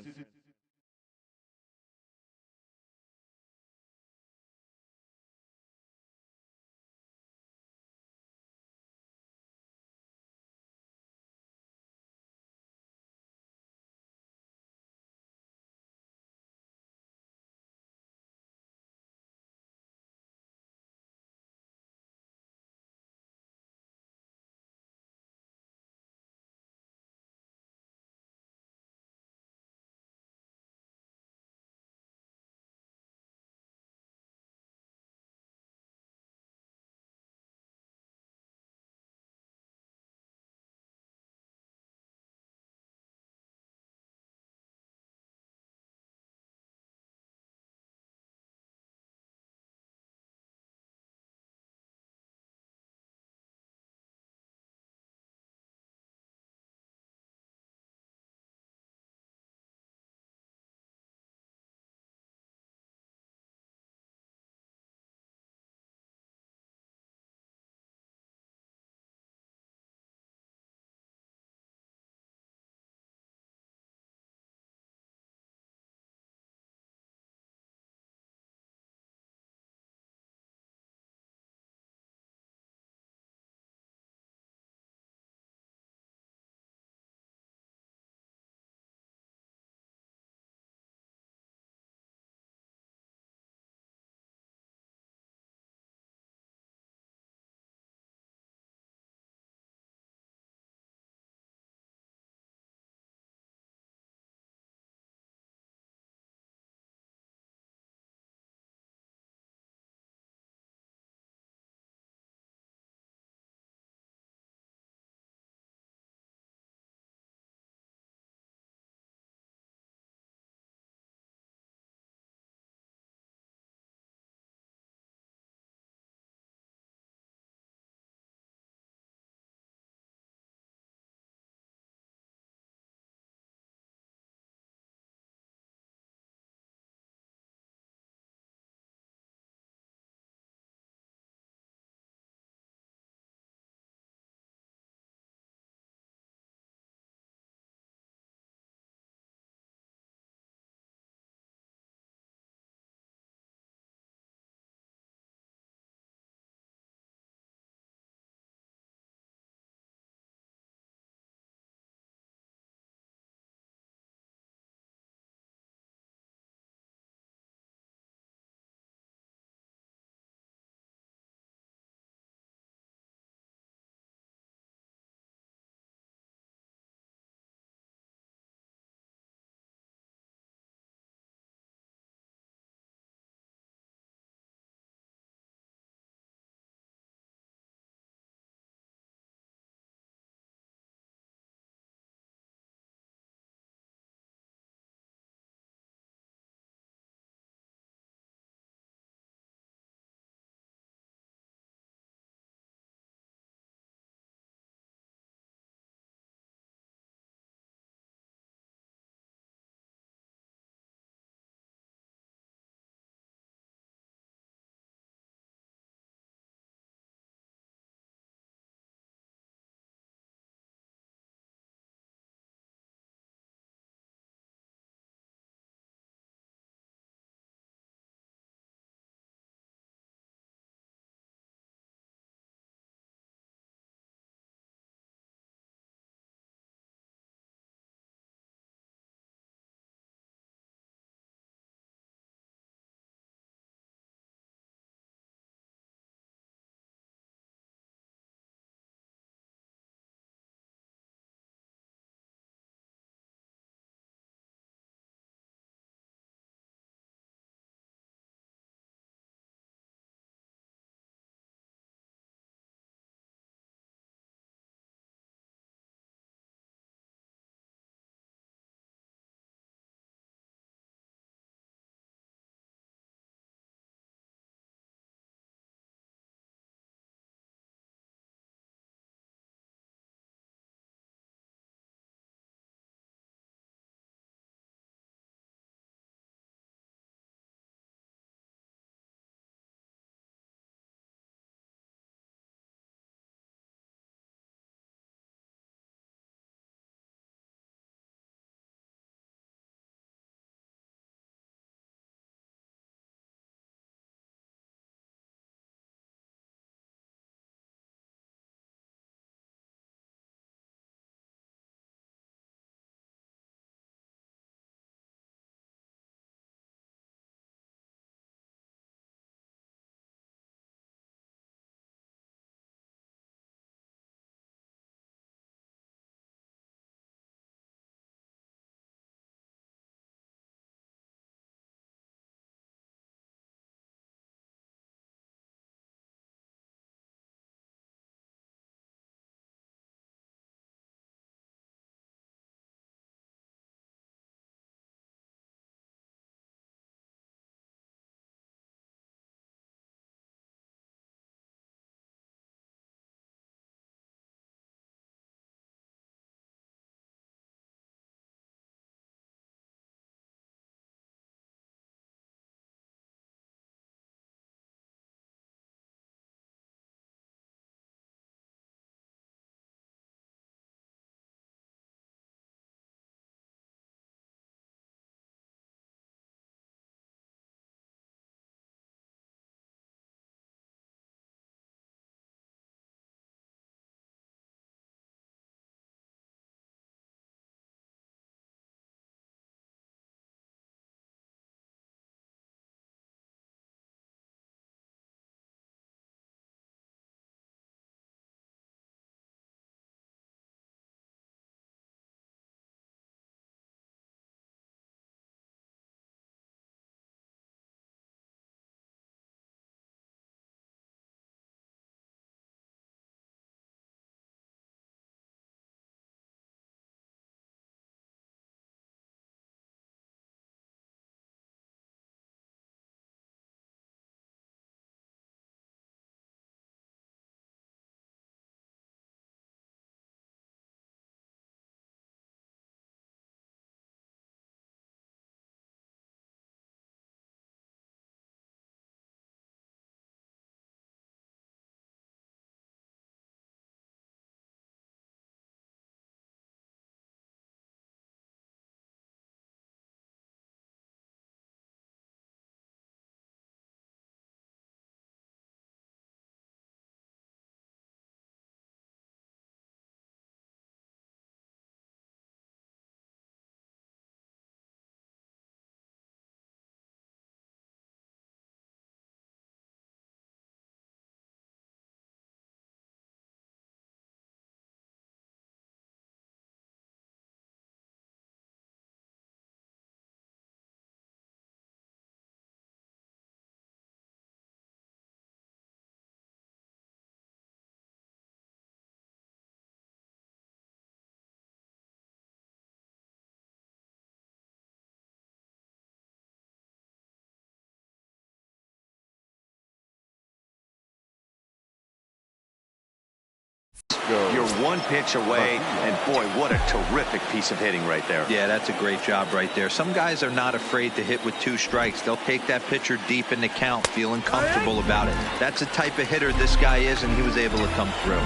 You're one pitch away, and boy, what a terrific piece of hitting right there. Yeah, that's a great job right there. Some guys are not afraid to hit with 2 strikes. They'll take that pitcher deep in the count, feeling comfortable about it. That's the type of hitter this guy is, and he was able to come through.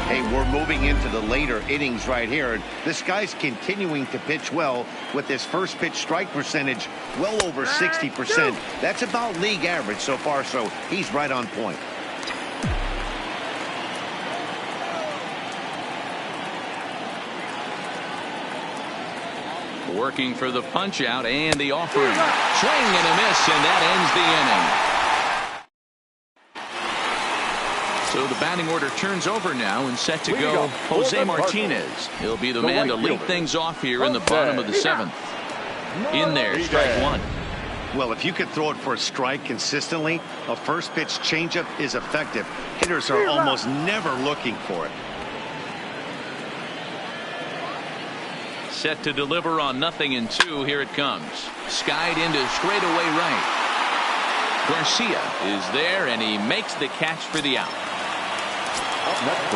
Hey, we're moving into the later innings right here, and this guy's continuing to pitch well with his first pitch strike percentage well over 60%. That's about league average so far, so he's right on point. Working for the punch out and the offering. Swing and a miss, and that ends the inning. So the batting order turns over now and set to go Jose Martinez. He'll be the man to lead things off here in the bottom of the 7th. In there, strike 1. Well, if you could throw it for a strike consistently, a first pitch changeup is effective. Hitters are almost never looking for it. Set to deliver on 0-2. Here it comes. Skied into straightaway right. Garcia is there, and he makes the catch for the out.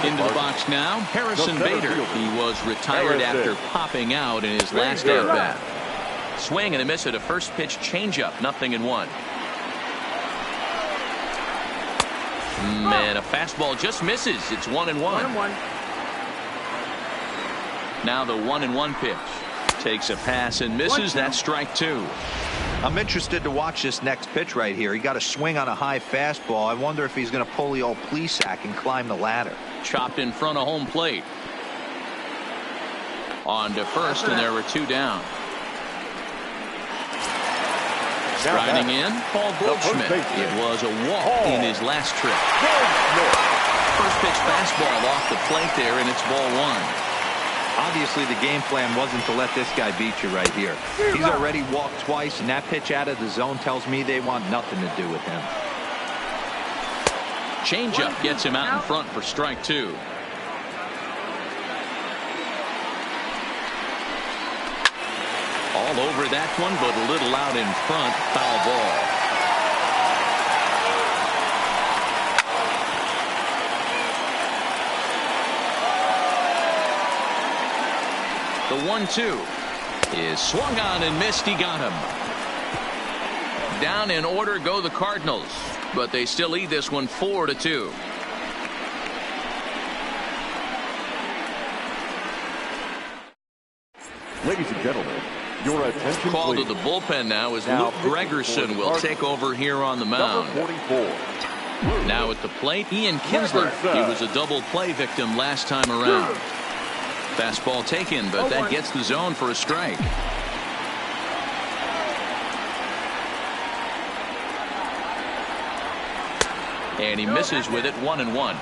Into the box now, Harrison Bader. He was retired after popping out in his last at-bat. Swing and a miss at a first pitch changeup. 0-1. And a fastball just misses. It's 1-1. Now the 1-1 pitch. Takes a pass and misses. That's strike 2. I'm interested to watch this next pitch right here. He got a swing on a high fastball. I wonder if he's going to pull the old Plesac and climb the ladder. Chopped in front of home plate. On to first, and there were 2 down. Striding in, Paul Goldschmidt. It was a walk in his last trip. First pitch fastball off the plate there, and it's ball 1. Obviously, the game plan wasn't to let this guy beat you right here. He's already walked twice, and that pitch out of the zone tells me they want nothing to do with him. Changeup gets him out in front for strike 2. All over that one, but a little out in front. Foul ball. The 1-2 is swung on and missed. He got him. Down in order go the Cardinals, but they still lead this one 4-2. Ladies and gentlemen, your attention Called please. to the bullpen now as Now Luke Gregerson will take over here on the mound. Number 44. Now at the plate, Ian Kinsler. He was a double play victim last time around. Fastball taken, but that gets the zone for a strike. And he misses with it. 1-1.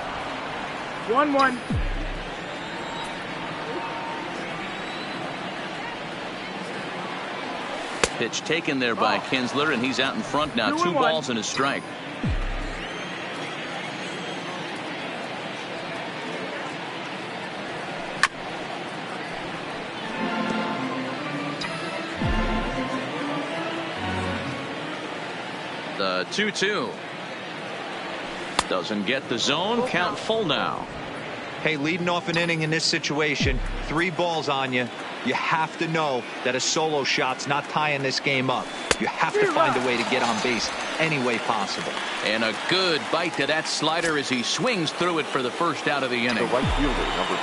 1-1. Pitch taken there by Kinsler, and he's out in front now. 2 balls and a strike. The 2-2 doesn't get the zone. Count full now. Hey, leading off an inning in this situation, 3 balls on you. You have to know that a solo shot's not tying this game up. You have to find a way to get on base any way possible. And a good bite to that slider as he swings through it for the first out of the inning. The right fielder, number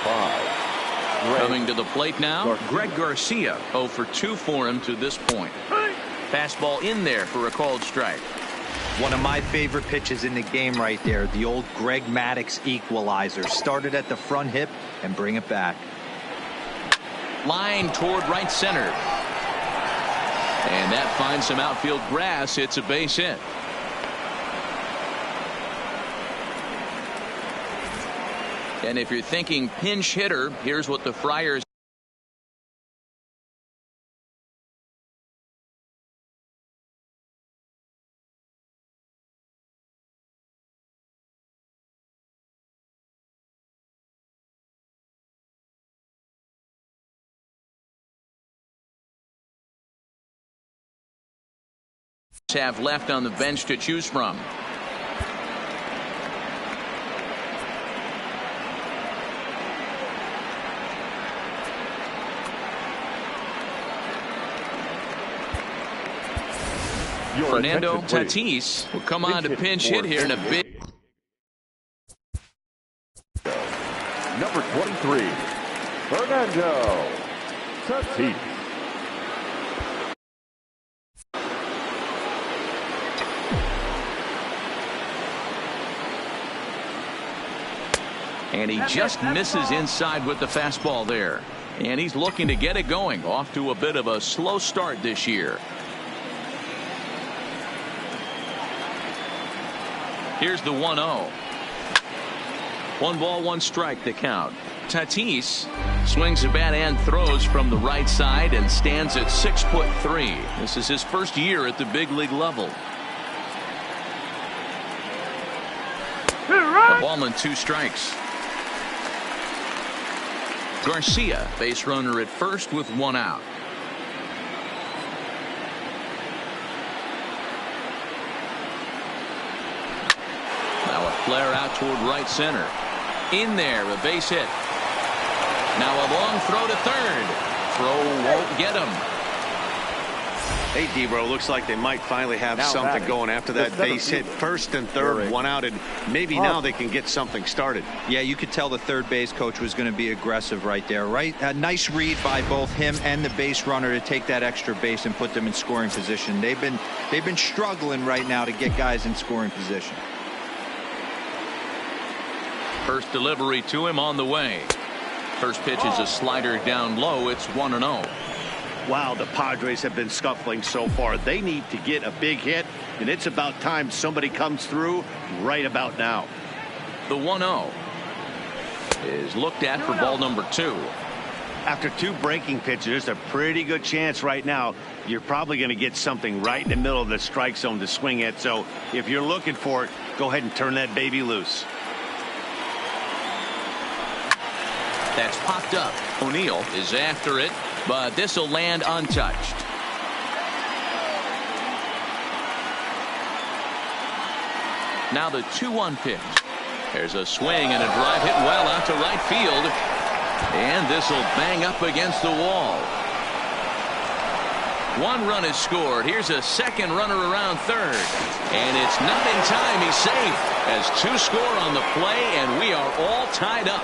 5. Coming to the plate now, Greg Garcia. 0 for 2 for him to this point. Fastball in there for a called strike. One of my favorite pitches in the game right there, the old Greg Maddux equalizer. Started at the front hip and bring it back. Line toward right center. And that finds some outfield grass. It's a base hit. And if you're thinking pinch hitter, here's what the Friars have left on the bench to choose from. Fernando Tatis will come on to pinch hit here in a big. Number 23, Fernando Tatis. And he just misses inside with the fastball there. And he's looking to get it going. Off to a bit of a slow start this year. Here's the 1-0. 1 ball, 1 strike the count. Tatis swings the bat and throws from the right side and stands at 6'3". This is his first year at the big league level. A ball and 2 strikes. Garcia, base runner at first with 1 out. Now a flare out toward right center. In there, a base hit. Now a long throw to third. Throw won't get him. Hey, D-Bro, looks like they might finally have something going after that base hit. First and third, 1 out, and maybe now they can get something started. Yeah, you could tell the third base coach was going to be aggressive right there, right? A nice read by both him and the base runner to take that extra base and put them in scoring position. They've been struggling right now to get guys in scoring position. First delivery to him on the way. First pitch is a slider down low. It's 1-0. Wow, the Padres have been scuffling so far. They need to get a big hit, and it's about time somebody comes through right about now. The 1-0 is looked at for ball number 2. After 2 breaking pitches, there's a pretty good chance right now you're probably going to get something right in the middle of the strike zone to swing at. So if you're looking for it, go ahead and turn that baby loose. That's popped up. O'Neill is after it, but this will land untouched. Now the 2-1 pitch. There's a swing and a drive hit well out to right field. And this will bang up against the wall. 1 run is scored. Here's a second runner around third. And it's not in time. He's safe as 2 score on the play, and we are all tied up.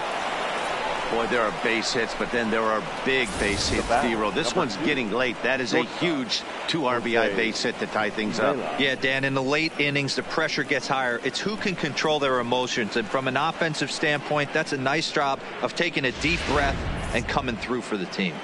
Boy, there are base hits, but then there are big base hits, D-Row. This one's getting late. That is a huge 2 RBI base hit to tie things up. Yeah, Dan, in the late innings, the pressure gets higher. It's who can control their emotions. And from an offensive standpoint, that's a nice job of taking a deep breath and coming through for the team.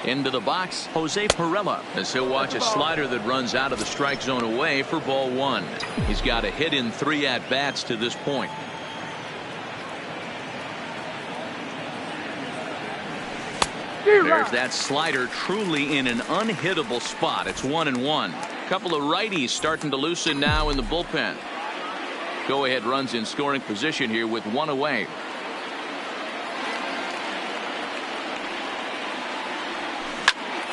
Into the box, Jose Pirela, as he'll watch a slider that runs out of the strike zone away for ball 1. He's got a hit in 3 at-bats to this point. There's that slider truly in an unhittable spot. It's 1-1. A couple of righties starting to loosen now in the bullpen. Go-ahead runs in scoring position here with 1 away.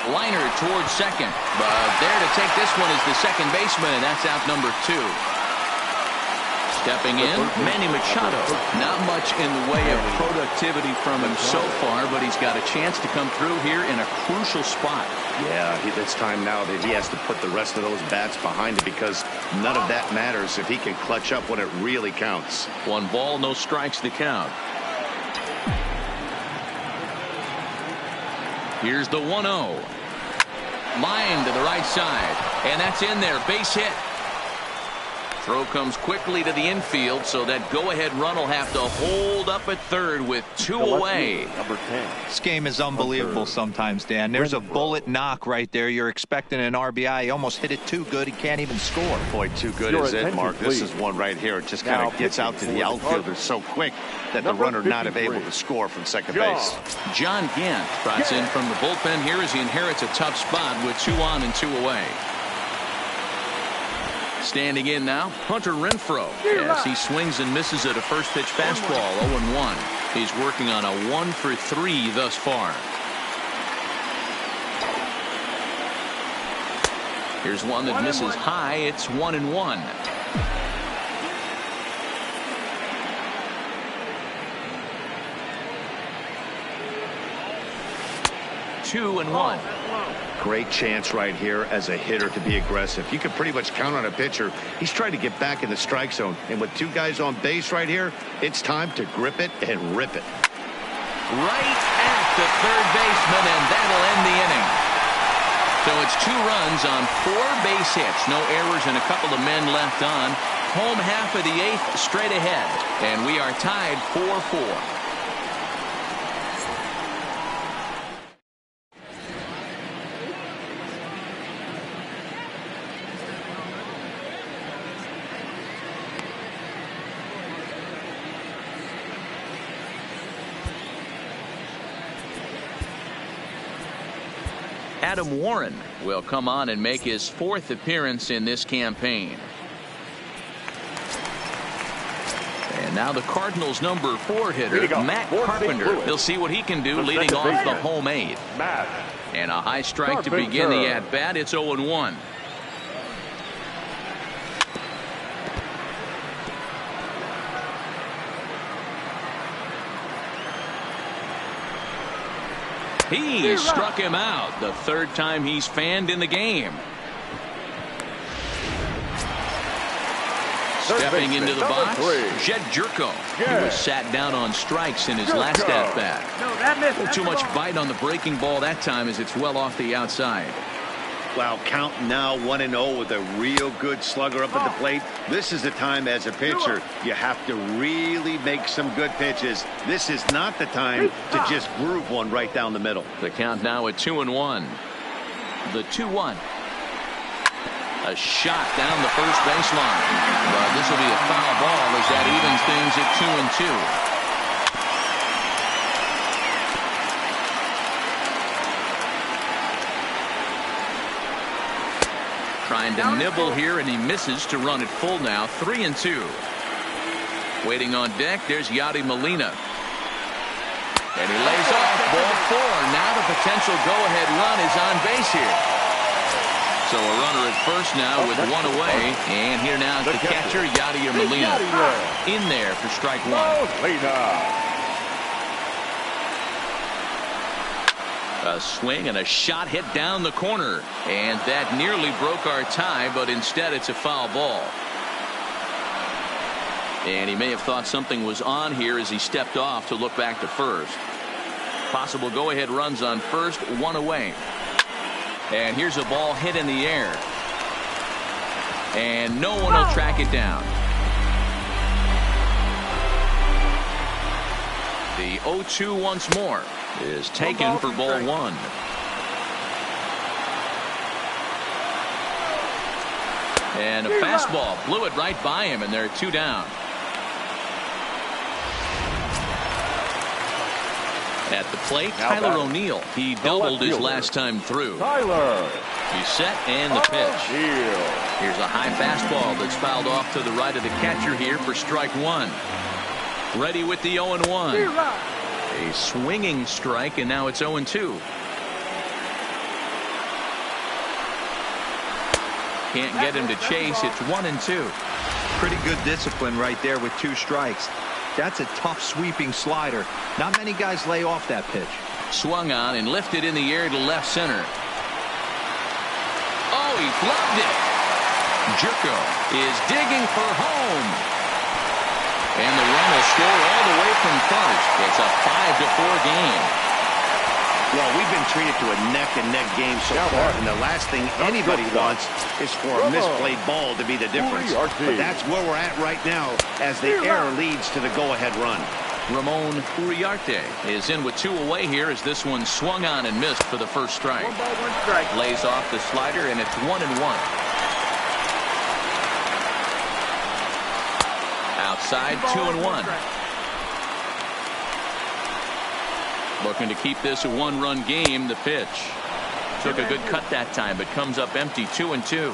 Liner towards second, but there to take this one is the second baseman, and that's out number 2. Stepping in, Manny Machado. Not much in the way of productivity from him so far, but he's got a chance to come through here in a crucial spot. Yeah, it's time now that he has to put the rest of those bats behind it, because none of that matters if he can clutch up when it really counts. 1 ball, no strikes to count. Here's the 1-0. Line to the right side, and that's in there. Base hit. Throw comes quickly to the infield, so that go-ahead run will have to hold up at third with 2 away. Number 10. This game is unbelievable sometimes, Dan. There's a bullet knock right there. You're expecting an RBI. He almost hit it too good. He can't even score. Boy, too good is it, Mark. This is one right here. It just kind of gets out to the outfielder so quick that the runner not able to score from second base. John Gant trots in from the bullpen here as he inherits a tough spot with 2 on and 2 away. Standing in now, Hunter Renfroe, as he swings and misses at a first pitch fastball. 0-1. He's working on a 1-for-3 thus far. Here's one that misses high. It's 1-1. 2-1. Great chance right here as a hitter to be aggressive. You can pretty much count on a pitcher. He's trying to get back in the strike zone. And with two guys on base right here, it's time to grip it and rip it. Right at the third baseman, and that'll end the inning. So it's 2 runs on 4 base hits. No errors and a couple of men left on. Home half of the 8th straight ahead. And we are tied 4-4. Adam Warren will come on and make his 4th appearance in this campaign. And now the Cardinals' number 4 hitter, Matt Carpenter. He'll see what he can do leading off the home 8th. And a high strike to begin the at-bat. It's 0-1. He struck him out, the 3rd time he's fanned in the game. Stepping into the box, Jed Jerko. He was sat down on strikes in his last at-bat. Too much bite on the breaking ball that time as it's well off the outside. Wow, count now 1-0 with a real good slugger up at the plate. This is the time as a pitcher you have to really make some good pitches. This is not the time to just groove one right down the middle. The count now at 2-1. The 2-1. A shot down the first baseline. But this will be a foul ball as that evens things at 2-2. Trying to nibble here, and he misses to run it full now. 3-2. Waiting on deck, there's Yadi Molina. And he lays off ball 4. Now the potential go-ahead run is on base here. So a runner at first now with 1 away. And here now is the catcher, Yadi Molina. In there for strike 1. A swing and a shot hit down the corner. And that nearly broke our tie, but instead it's a foul ball. And he may have thought something was on here as he stepped off to look back to first. Possible go-ahead runs on first, 1 away. And here's a ball hit in the air. And no one will track it down. The 0-2 once more is taken for ball 1. And a fastball blew it right by him, and there are 2 down. At the plate, Tyler O'Neill. He doubled his last time through. He's set, and the pitch. Here's a high fastball that's fouled off to the right of the catcher here for strike 1. Ready with the 0-1. A swinging strike, and now it's 0-2. Can't get him to chase. It's 1-2. Pretty good discipline right there with 2 strikes. That's a tough sweeping slider. Not many guys lay off that pitch. Swung on and lifted in the air to left center. Oh, he flubbed it. Jerko is digging for home. And the run will score all the way from first. It's a 5-4 game. Well, we've been treated to a neck-and-neck game so far, and the last thing anybody wants is for a misplayed ball to be the difference. But that's where we're at right now as the error leads to the go-ahead run. Ramon Uriarte is in with 2 away here as this one swung on and missed for the first strike. 1 ball, 1 strike. Lays off the slider, and it's 1-1. Outside, 2-1. Looking to keep this a 1-run game. The pitch took a good cut that time, but comes up empty. 2-2.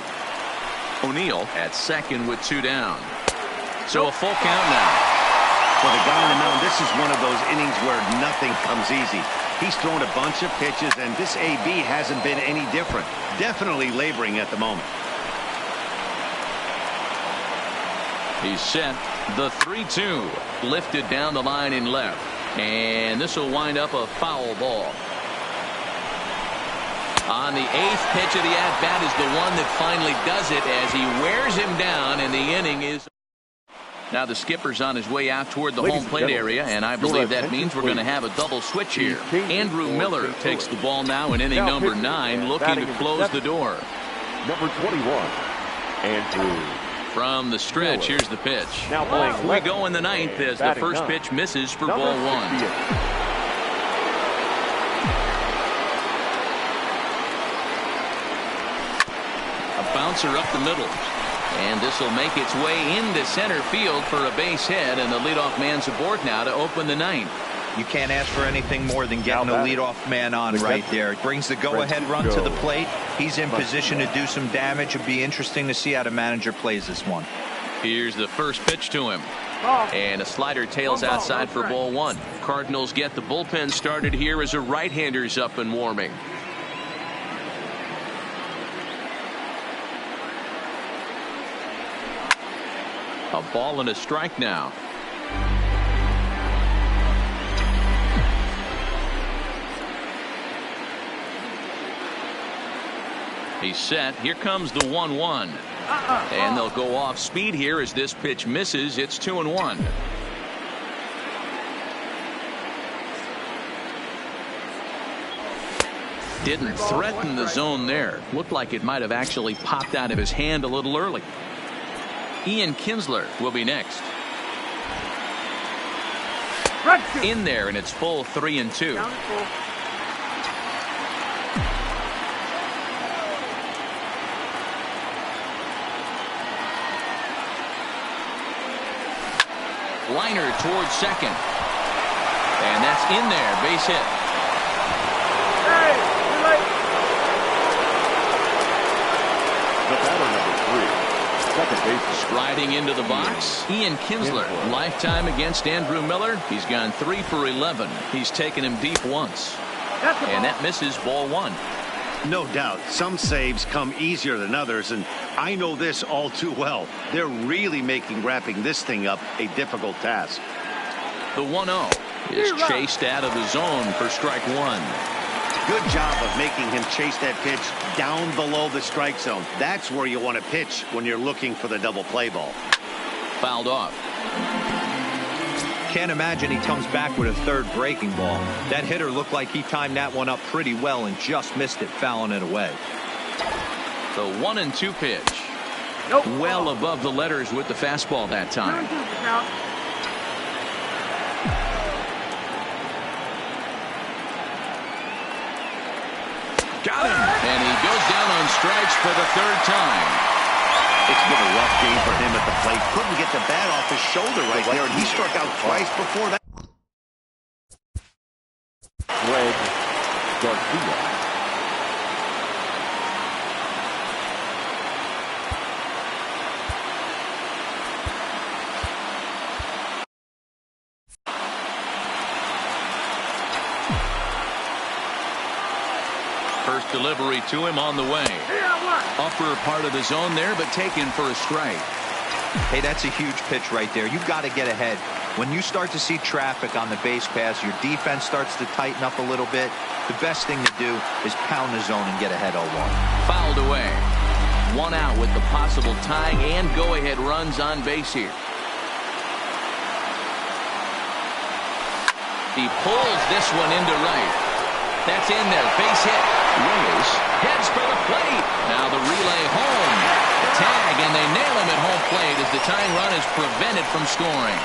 O'Neill at second with 2 down. So a full count now. For the guy on the mound, this is one of those innings where nothing comes easy. He's thrown a bunch of pitches, and this AB hasn't been any different. Definitely laboring at the moment. He's set. The 3-2 lifted down the line in left, and this will wind up a foul ball. On the 8th pitch of the at-bat is the one that finally does it as he wears him down, and the inning is. Now the skipper's on his way out toward the home plate area, and I believe that means we're going to have a double switch here. Andrew Miller takes the ball now in inning number 9, looking to close the door. Number 21, Andrew. From the stretch, here's the pitch. Now playing we go in the 9th as the first pitch misses for ball 1. A bouncer up the middle. And this will make its way into center field for a base hit, and the leadoff man's aboard now to open the 9th. You can't ask for anything more than getting the leadoff man on right there. It brings the go-ahead run to the plate. He's in position to do some damage. It'd be interesting to see how the manager plays this one. Here's the first pitch to him. And a slider tails outside for ball 1. Cardinals get the bullpen started here as a right-hander's up and warming. A ball and a strike now. He's set. Here comes the 1-1. And they'll go off speed here as this pitch misses. It's 2-1. Didn't threaten the zone there. Looked like it might have actually popped out of his hand a little early. Ian Kinsler will be next. In there, and it's full 3-2. Liner towards second. And that's in there. Base hit. The batter, number 3. Striding into the box, Ian Kinsler. Lifetime against Andrew Miller. He's gone 3 for 11. He's taken him deep once. And that misses ball 1. No doubt. Some saves come easier than others, and I know this all too well. They're really making wrapping this thing up a difficult task. The 1-0 is chased out of the zone for strike 1. Good job of making him chase that pitch down below the strike zone. That's where you want to pitch when you're looking for the double play ball. Fouled off. Can't imagine he comes back with a third breaking ball. That hitter looked like he timed that one up pretty well and just missed it, fouling it away. The 1-2 pitch. Well above the letters with the fastball that time. Got him. And he goes down on strikes for the 3rd time. It's been a rough game for him at the plate. Couldn't get the bat off his shoulder right there, and he struck out twice before that. Greg Garcia. First delivery to him on the way. Upper part of the zone there, but taken for a strike. Hey, that's a huge pitch right there. You've got to get ahead. When you start to see traffic on the base pass, your defense starts to tighten up a little bit. The best thing to do is pound the zone and get ahead 0-1. Fouled away. 1 out with the possible tying and go-ahead runs on base here. He pulls this one into right. That's in there. Base hit. Reyes heads for the plate. Now the relay home. The tag, and they nail him at home plate as the tying run is prevented from scoring.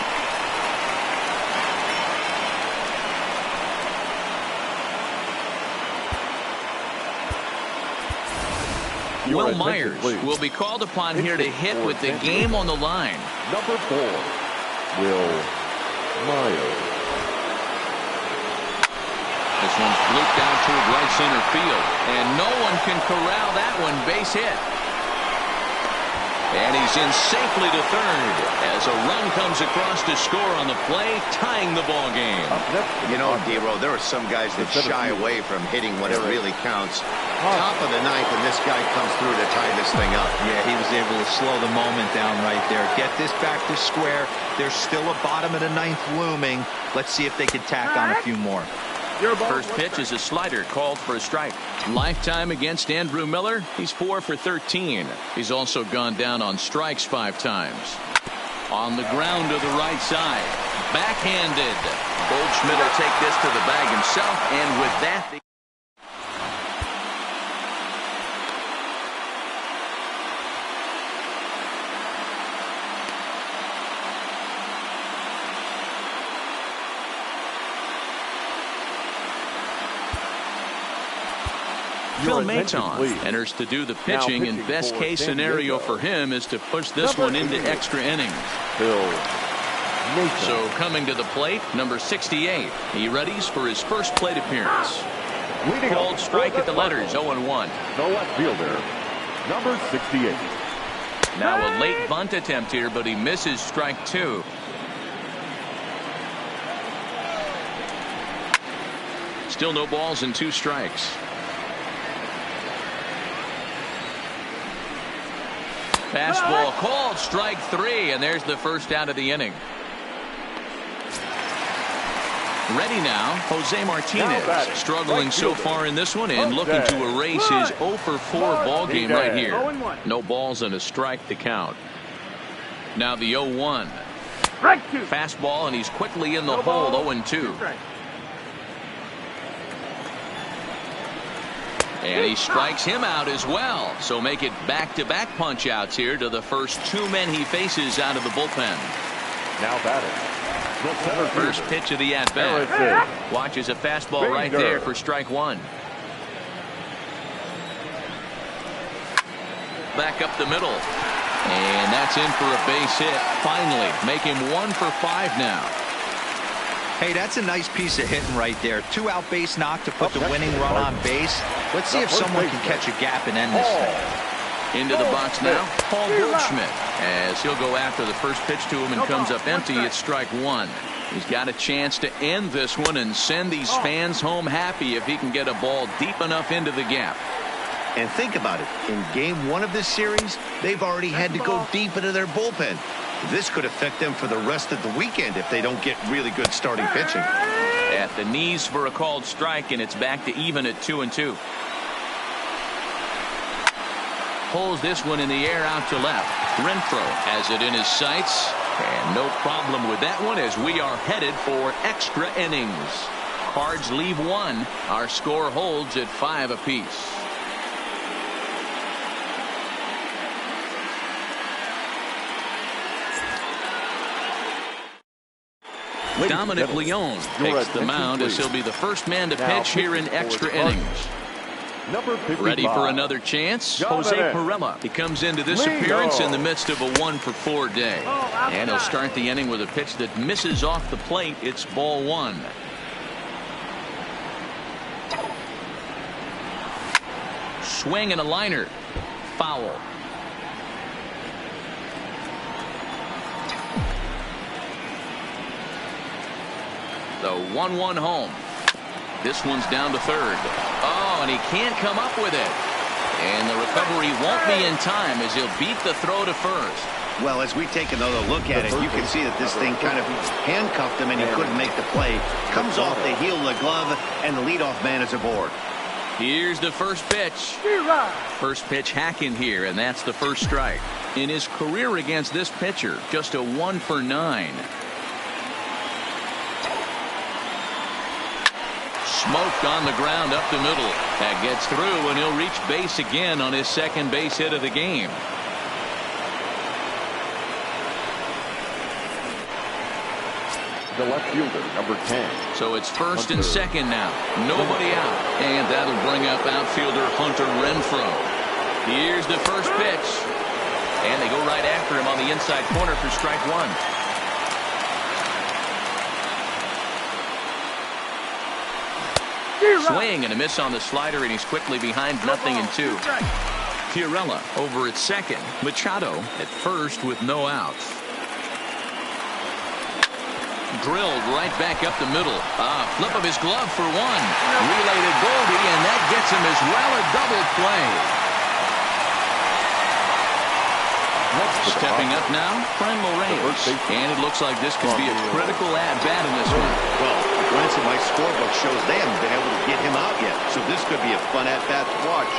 Will Myers will be called upon here to hit with the game on the line. Number 4, Will Myers. This one's blooped out toward right center field, and no one can corral that one. Base hit. And he's in safely to third as a run comes across to score on the play, tying the ball game. You know, D-Row, there are some guys that shy away from hitting when it really counts. Top of the ninth, and this guy comes through to tie this thing up. Yeah, he was able to slow the moment down right there. Get this back to square. There's still a bottom of the ninth looming. Let's see if they can tack on a few more. First pitch is a slider called for a strike. Lifetime against Andrew Miller. He's 4 for 13. He's also gone down on strikes 5 times. On the ground to the right side. Backhanded. Goldschmidt will take this to the bag himself, and with that... Phil Maton enters to do the pitching, and best case scenario for him is to push this one into extra innings. So coming to the plate, number 68. He readies for his first plate appearance. Called strike at the letters, 0-1. The left fielder, number 68. Now a late bunt attempt here, but he misses strike 2. Still no balls and 2 strikes. Fastball called, strike 3, and there's the first out of the inning. Ready now, Jose Martinez, struggling so far in this one and looking to erase his 0 for 4 ball game right here. No balls and a strike to count. Now the 0-1. Fastball, and he's quickly in the hole, 0-2. And he strikes him out as well. So make it back-to-back punch-outs here to the first 2 men he faces out of the bullpen. Now batting. First pitch of the at-bat. Watches a fastball right there for strike 1. Back up the middle. And that's in for a base hit. Finally, make him 1 for 5 now. Hey, that's a nice piece of hitting right there. 2 out base knock to put the winning run on base. Let's see if someone can catch a gap and end this thing. Into the box now, Paul Goldschmidt, as he'll go after the first pitch to him and comes up empty at strike 1. He's got a chance to end this one and send these fans home happy if he can get a ball deep enough into the gap. And think about it. In game 1 of this series, they've already had to go deep into their bullpen. This could affect them for the rest of the weekend if they don't get really good starting pitching. At the knees for a called strike, and it's back to even at 2-2. Pulls this one in the air out to left. Renfroe has it in his sights, and no problem with that one as we are headed for extra innings. Cards leave 1. Our score holds at 5 apiece. Dominic Leone takes the mound as he'll be the first man to pitch here in extra innings. Ready for another chance? Jose Pirela. He comes into this appearance in the midst of a 1 for 4 day. And he'll start the inning with a pitch that misses off the plate. It's ball 1. Swing and a liner. Foul. The 1-1 home. This one's down to third. Oh, and he can't come up with it. And the recovery won't be in time as he'll beat the throw to first. Well, as we take another look at it, you can see that this thing kind of handcuffed him and he couldn't make the play. Comes off the heel of the glove, and the leadoff man is aboard. Here's the first pitch. First pitch hacking here, and that's the first strike. In his career against this pitcher, just a 1 for 9. Smoked on the ground up the middle. That gets through, and he'll reach base again on his second base hit of the game. The left fielder, number 10. So it's first and second now. Nobody out. And that'll bring up outfielder Hunter Renfroe. Here's the first pitch. And they go right after him on the inside corner for strike 1. Swing and a miss on the slider, and he's quickly behind 0-2. Pirella over at second. Machado at first with no outs. Drilled right back up the middle. Flip of his glove for one. Relay to Goldie, and that gets him as well. A double play. Stepping up now, Franmil Reyes. And it looks like this could be a critical at-bat in this one. Well, a glance at my scorebook shows they haven't been able to get him out yet. So this could be a fun at-bat to watch.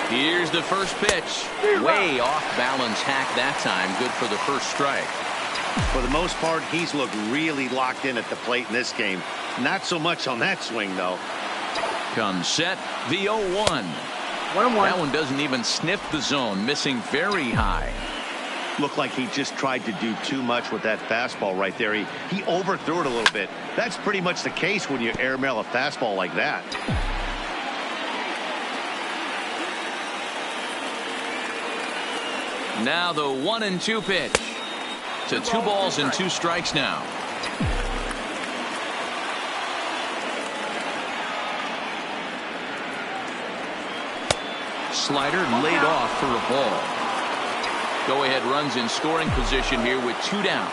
Here's the first pitch. Way off balance hack that time. Good for the first strike. For the most part, he's looked really locked in at the plate in this game. Not so much on that swing, though. Comes set, the 0-1. 1-1. That one doesn't even sniff the zone, missing very high. Looked like he just tried to do too much with that fastball right there. He overthrew it a little bit. That's pretty much the case when you airmail a fastball like that. Now the 1-2 pitch. To 2 balls and 2 strikes now. Slider laid off for a ball. Go-ahead runs in scoring position here with 2 down.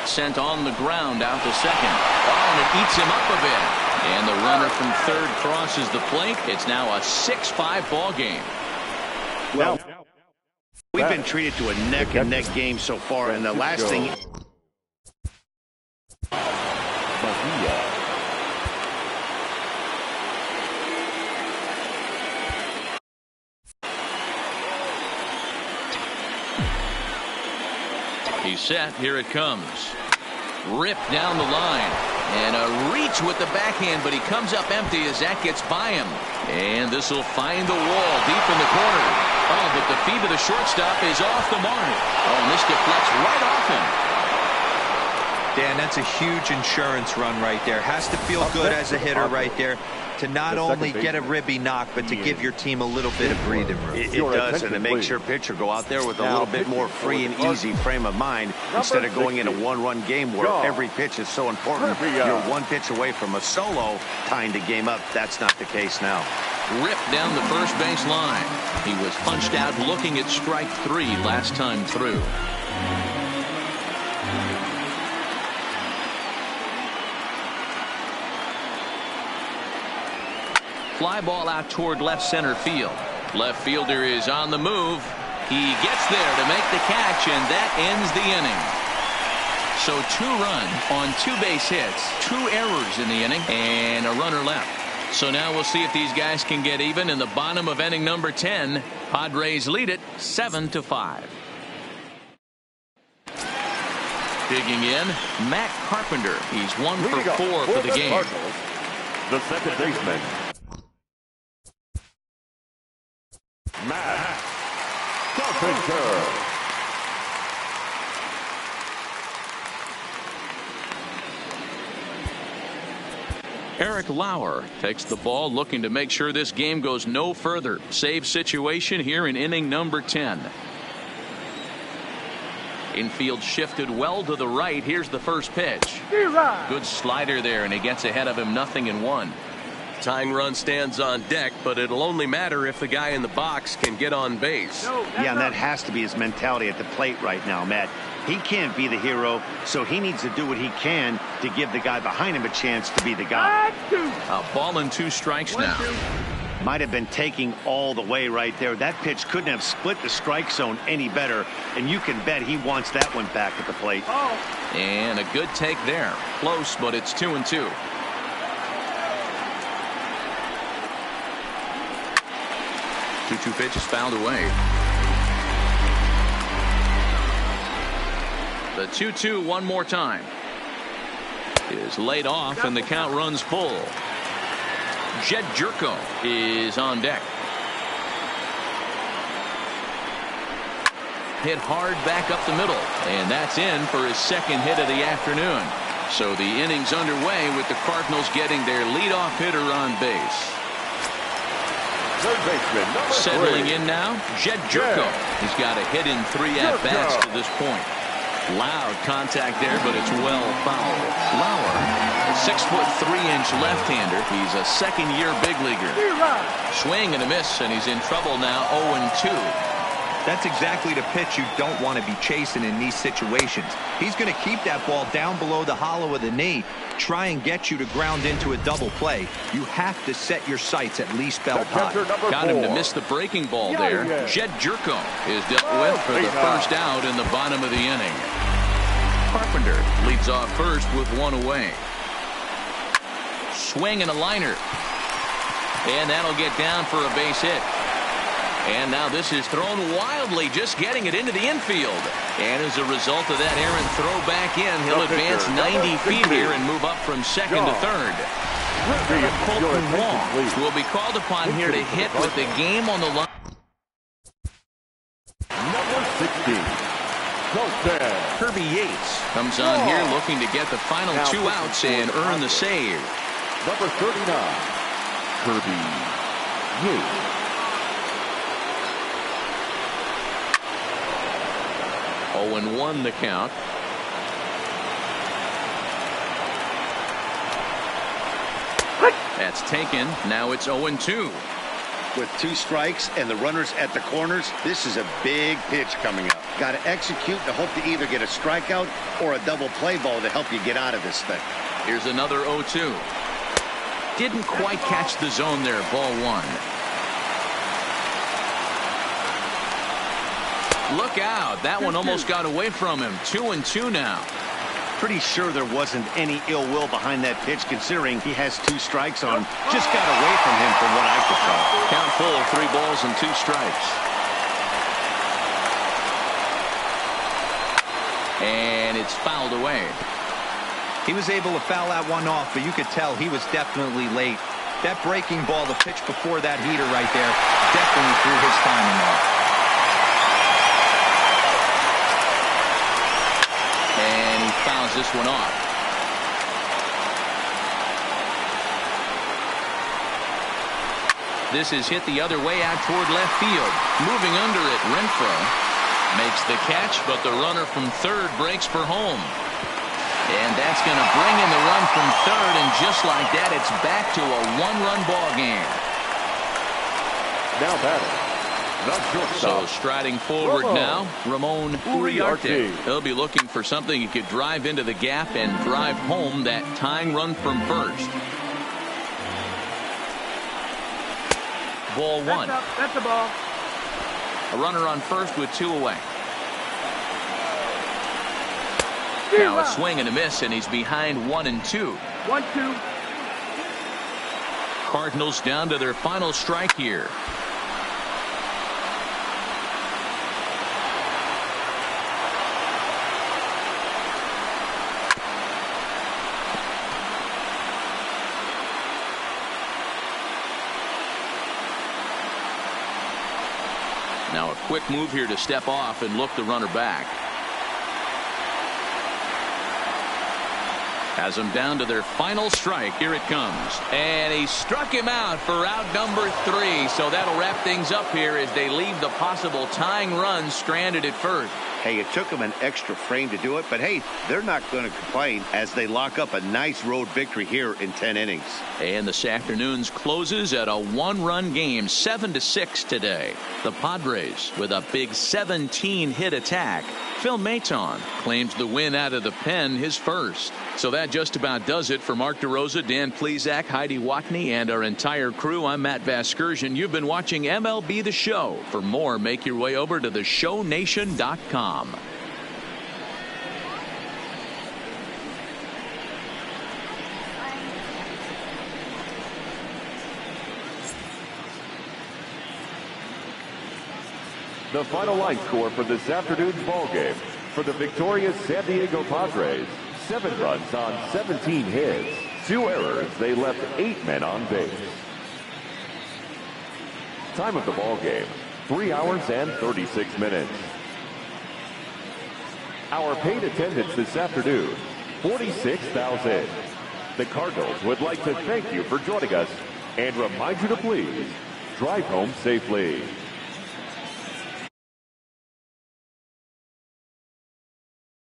Sent on the ground out to second. And it eats him up a bit. And the runner from third crosses the plate. It's now a 6-5 ball game. Well, we've been treated to a neck-and-neck game so far, and the last thing... He's set. Here it comes. Ripped down the line. And a reach with the backhand, but he comes up empty as that gets by him. And this will find the wall deep in the corner. Oh, but the feet of the shortstop is off the mark. Oh, and this deflects right off him. Dan, that's a huge insurance run right there. Has to feel good as a hitter right there to not only get a ribby knock, but to give your team a little bit of breathing room. It does, and it makes your pitcher go out there with a little bit more free and easy frame of mind instead of going in a one-run game where every pitch is so important. You're 1 pitch away from a solo tying the game up. That's not the case now. Ripped down the first base line. He was punched out looking at strike 3 last time through. Fly ball out toward left center field. Left fielder is on the move. He gets there to make the catch, and that ends the inning. So 2 runs on 2 base hits, 2 errors in the inning, and a runner left. So now we'll see if these guys can get even in the bottom of inning number 10. Padres lead it 7-5. Digging in, Matt Carpenter. He's 1 for 4 for the game. The second baseman, Matt Carpenter. Eric Lauer takes the ball, looking to make sure this game goes no further. Save situation here in inning number 10. Infield shifted well to the right. Here's the first pitch. Good slider there, and he gets ahead of him, 0-1. Tying run stands on deck, but it'll only matter if the guy in the box can get on base. Yeah, and that has to be his mentality at the plate right now, Matt. He can't be the hero, so he needs to do what he can to give the guy behind him a chance to be the guy. A ball and 2 strikes now. Might have been taking all the way right there. That pitch couldn't have split the strike zone any better, and you can bet he wants that one back at the plate. And a good take there. Close, but it's 2-2. Two pitch is fouled away. The 2-2 one more time is laid off, and the count runs full. Jed Jerko is on deck. Hit hard back up the middle, and that's in for his second hit of the afternoon. So the inning's underway with the Cardinals getting their leadoff hitter on base. Third baseman, number 3. Settling in now, Jed Jerko. He's got a hit in 3 at-bats to this point. Loud contact there, but it's well fouled. Lauer is 6'3" left-hander. He's a second-year big leaguer. Swing and a miss, and he's in trouble now. 0-2. That's exactly the pitch you don't want to be chasing in these situations. He's going to keep that ball down below the hollow of the knee, try and get you to ground into a double play. You have to set your sights at least belt high. Got him to miss the breaking ball there. Jed Jerko is dealt with for the first out in the bottom of the inning. Carpenter leads off first with one away. Swing and a liner. And that'll get down for a base hit. And now this is thrown wildly, just getting it into the infield. And as a result of that errant throw back in, he'll advance 90 feet here and move up from second to third. Colton Wong will be called upon here to hit with the game on the line. Number 16, Colton. Kirby Yates comes on here looking to get the final two outs and earn the save. Number 39, Kirby Yates. 0-1 the count. That's taken. Now it's 0-2. With 2 strikes and the runners at the corners, this is a big pitch coming up. Got to execute to hope to either get a strikeout or a double play ball to help you get out of this thing. Here's another 0-2. Didn't quite catch the zone there. Ball 1. Look out. That one almost got away from him. 2-2 now. Pretty sure there wasn't any ill will behind that pitch, considering he has 2 strikes on him. Just got away from him from what I could tell. Count full, 3 balls and 2 strikes. And it's fouled away. He was able to foul that one off, but you could tell he was definitely late. That breaking ball, the pitch before that heater right there, definitely threw his timing off. And he fouls this one off. This is hit the other way out toward left field. Moving under it, Renfroe makes the catch, but the runner from third breaks for home. And that's going to bring in the run from third, and just like that, it's back to a 1-run ball game. Now batting, the shortstop. So striding forward now, Ramon Uriarte. He'll be looking for something he could drive into the gap and drive home that tying run from first. Ball 1. That's a ball. A runner on first with 2 away. Now a swing and a miss, and he's behind 1-2. 1-2. Cardinals down to their final strike here. Now a quick move here to step off and look the runner back. Has them down to their final strike. Here it comes. And he struck him out for out number 3. So that'll wrap things up here as they leave the possible tying run stranded at first. Hey, it took them an extra frame to do it, but hey, they're not going to complain as they lock up a nice road victory here in 10 innings. And this afternoon's closes at a 1-run game, 7-6 today. The Padres with a big 17-hit attack. Phil Maton claims the win out of the pen, his first. So that just about does it for Mark DeRosa, Dan Plesac, Heidi Watney, and our entire crew. I'm Matt Vasgersian. You've been watching MLB The Show. For more, make your way over to theshownation.com. The final line score for this afternoon's ball game for the victorious San Diego Padres: 7 runs on 17 hits, 2 errors. They left 8 men on base. Time of the ball game: 3 hours and 36 minutes. Our paid attendance this afternoon: 46,000. The Cardinals would like to thank you for joining us and remind you to please drive home safely.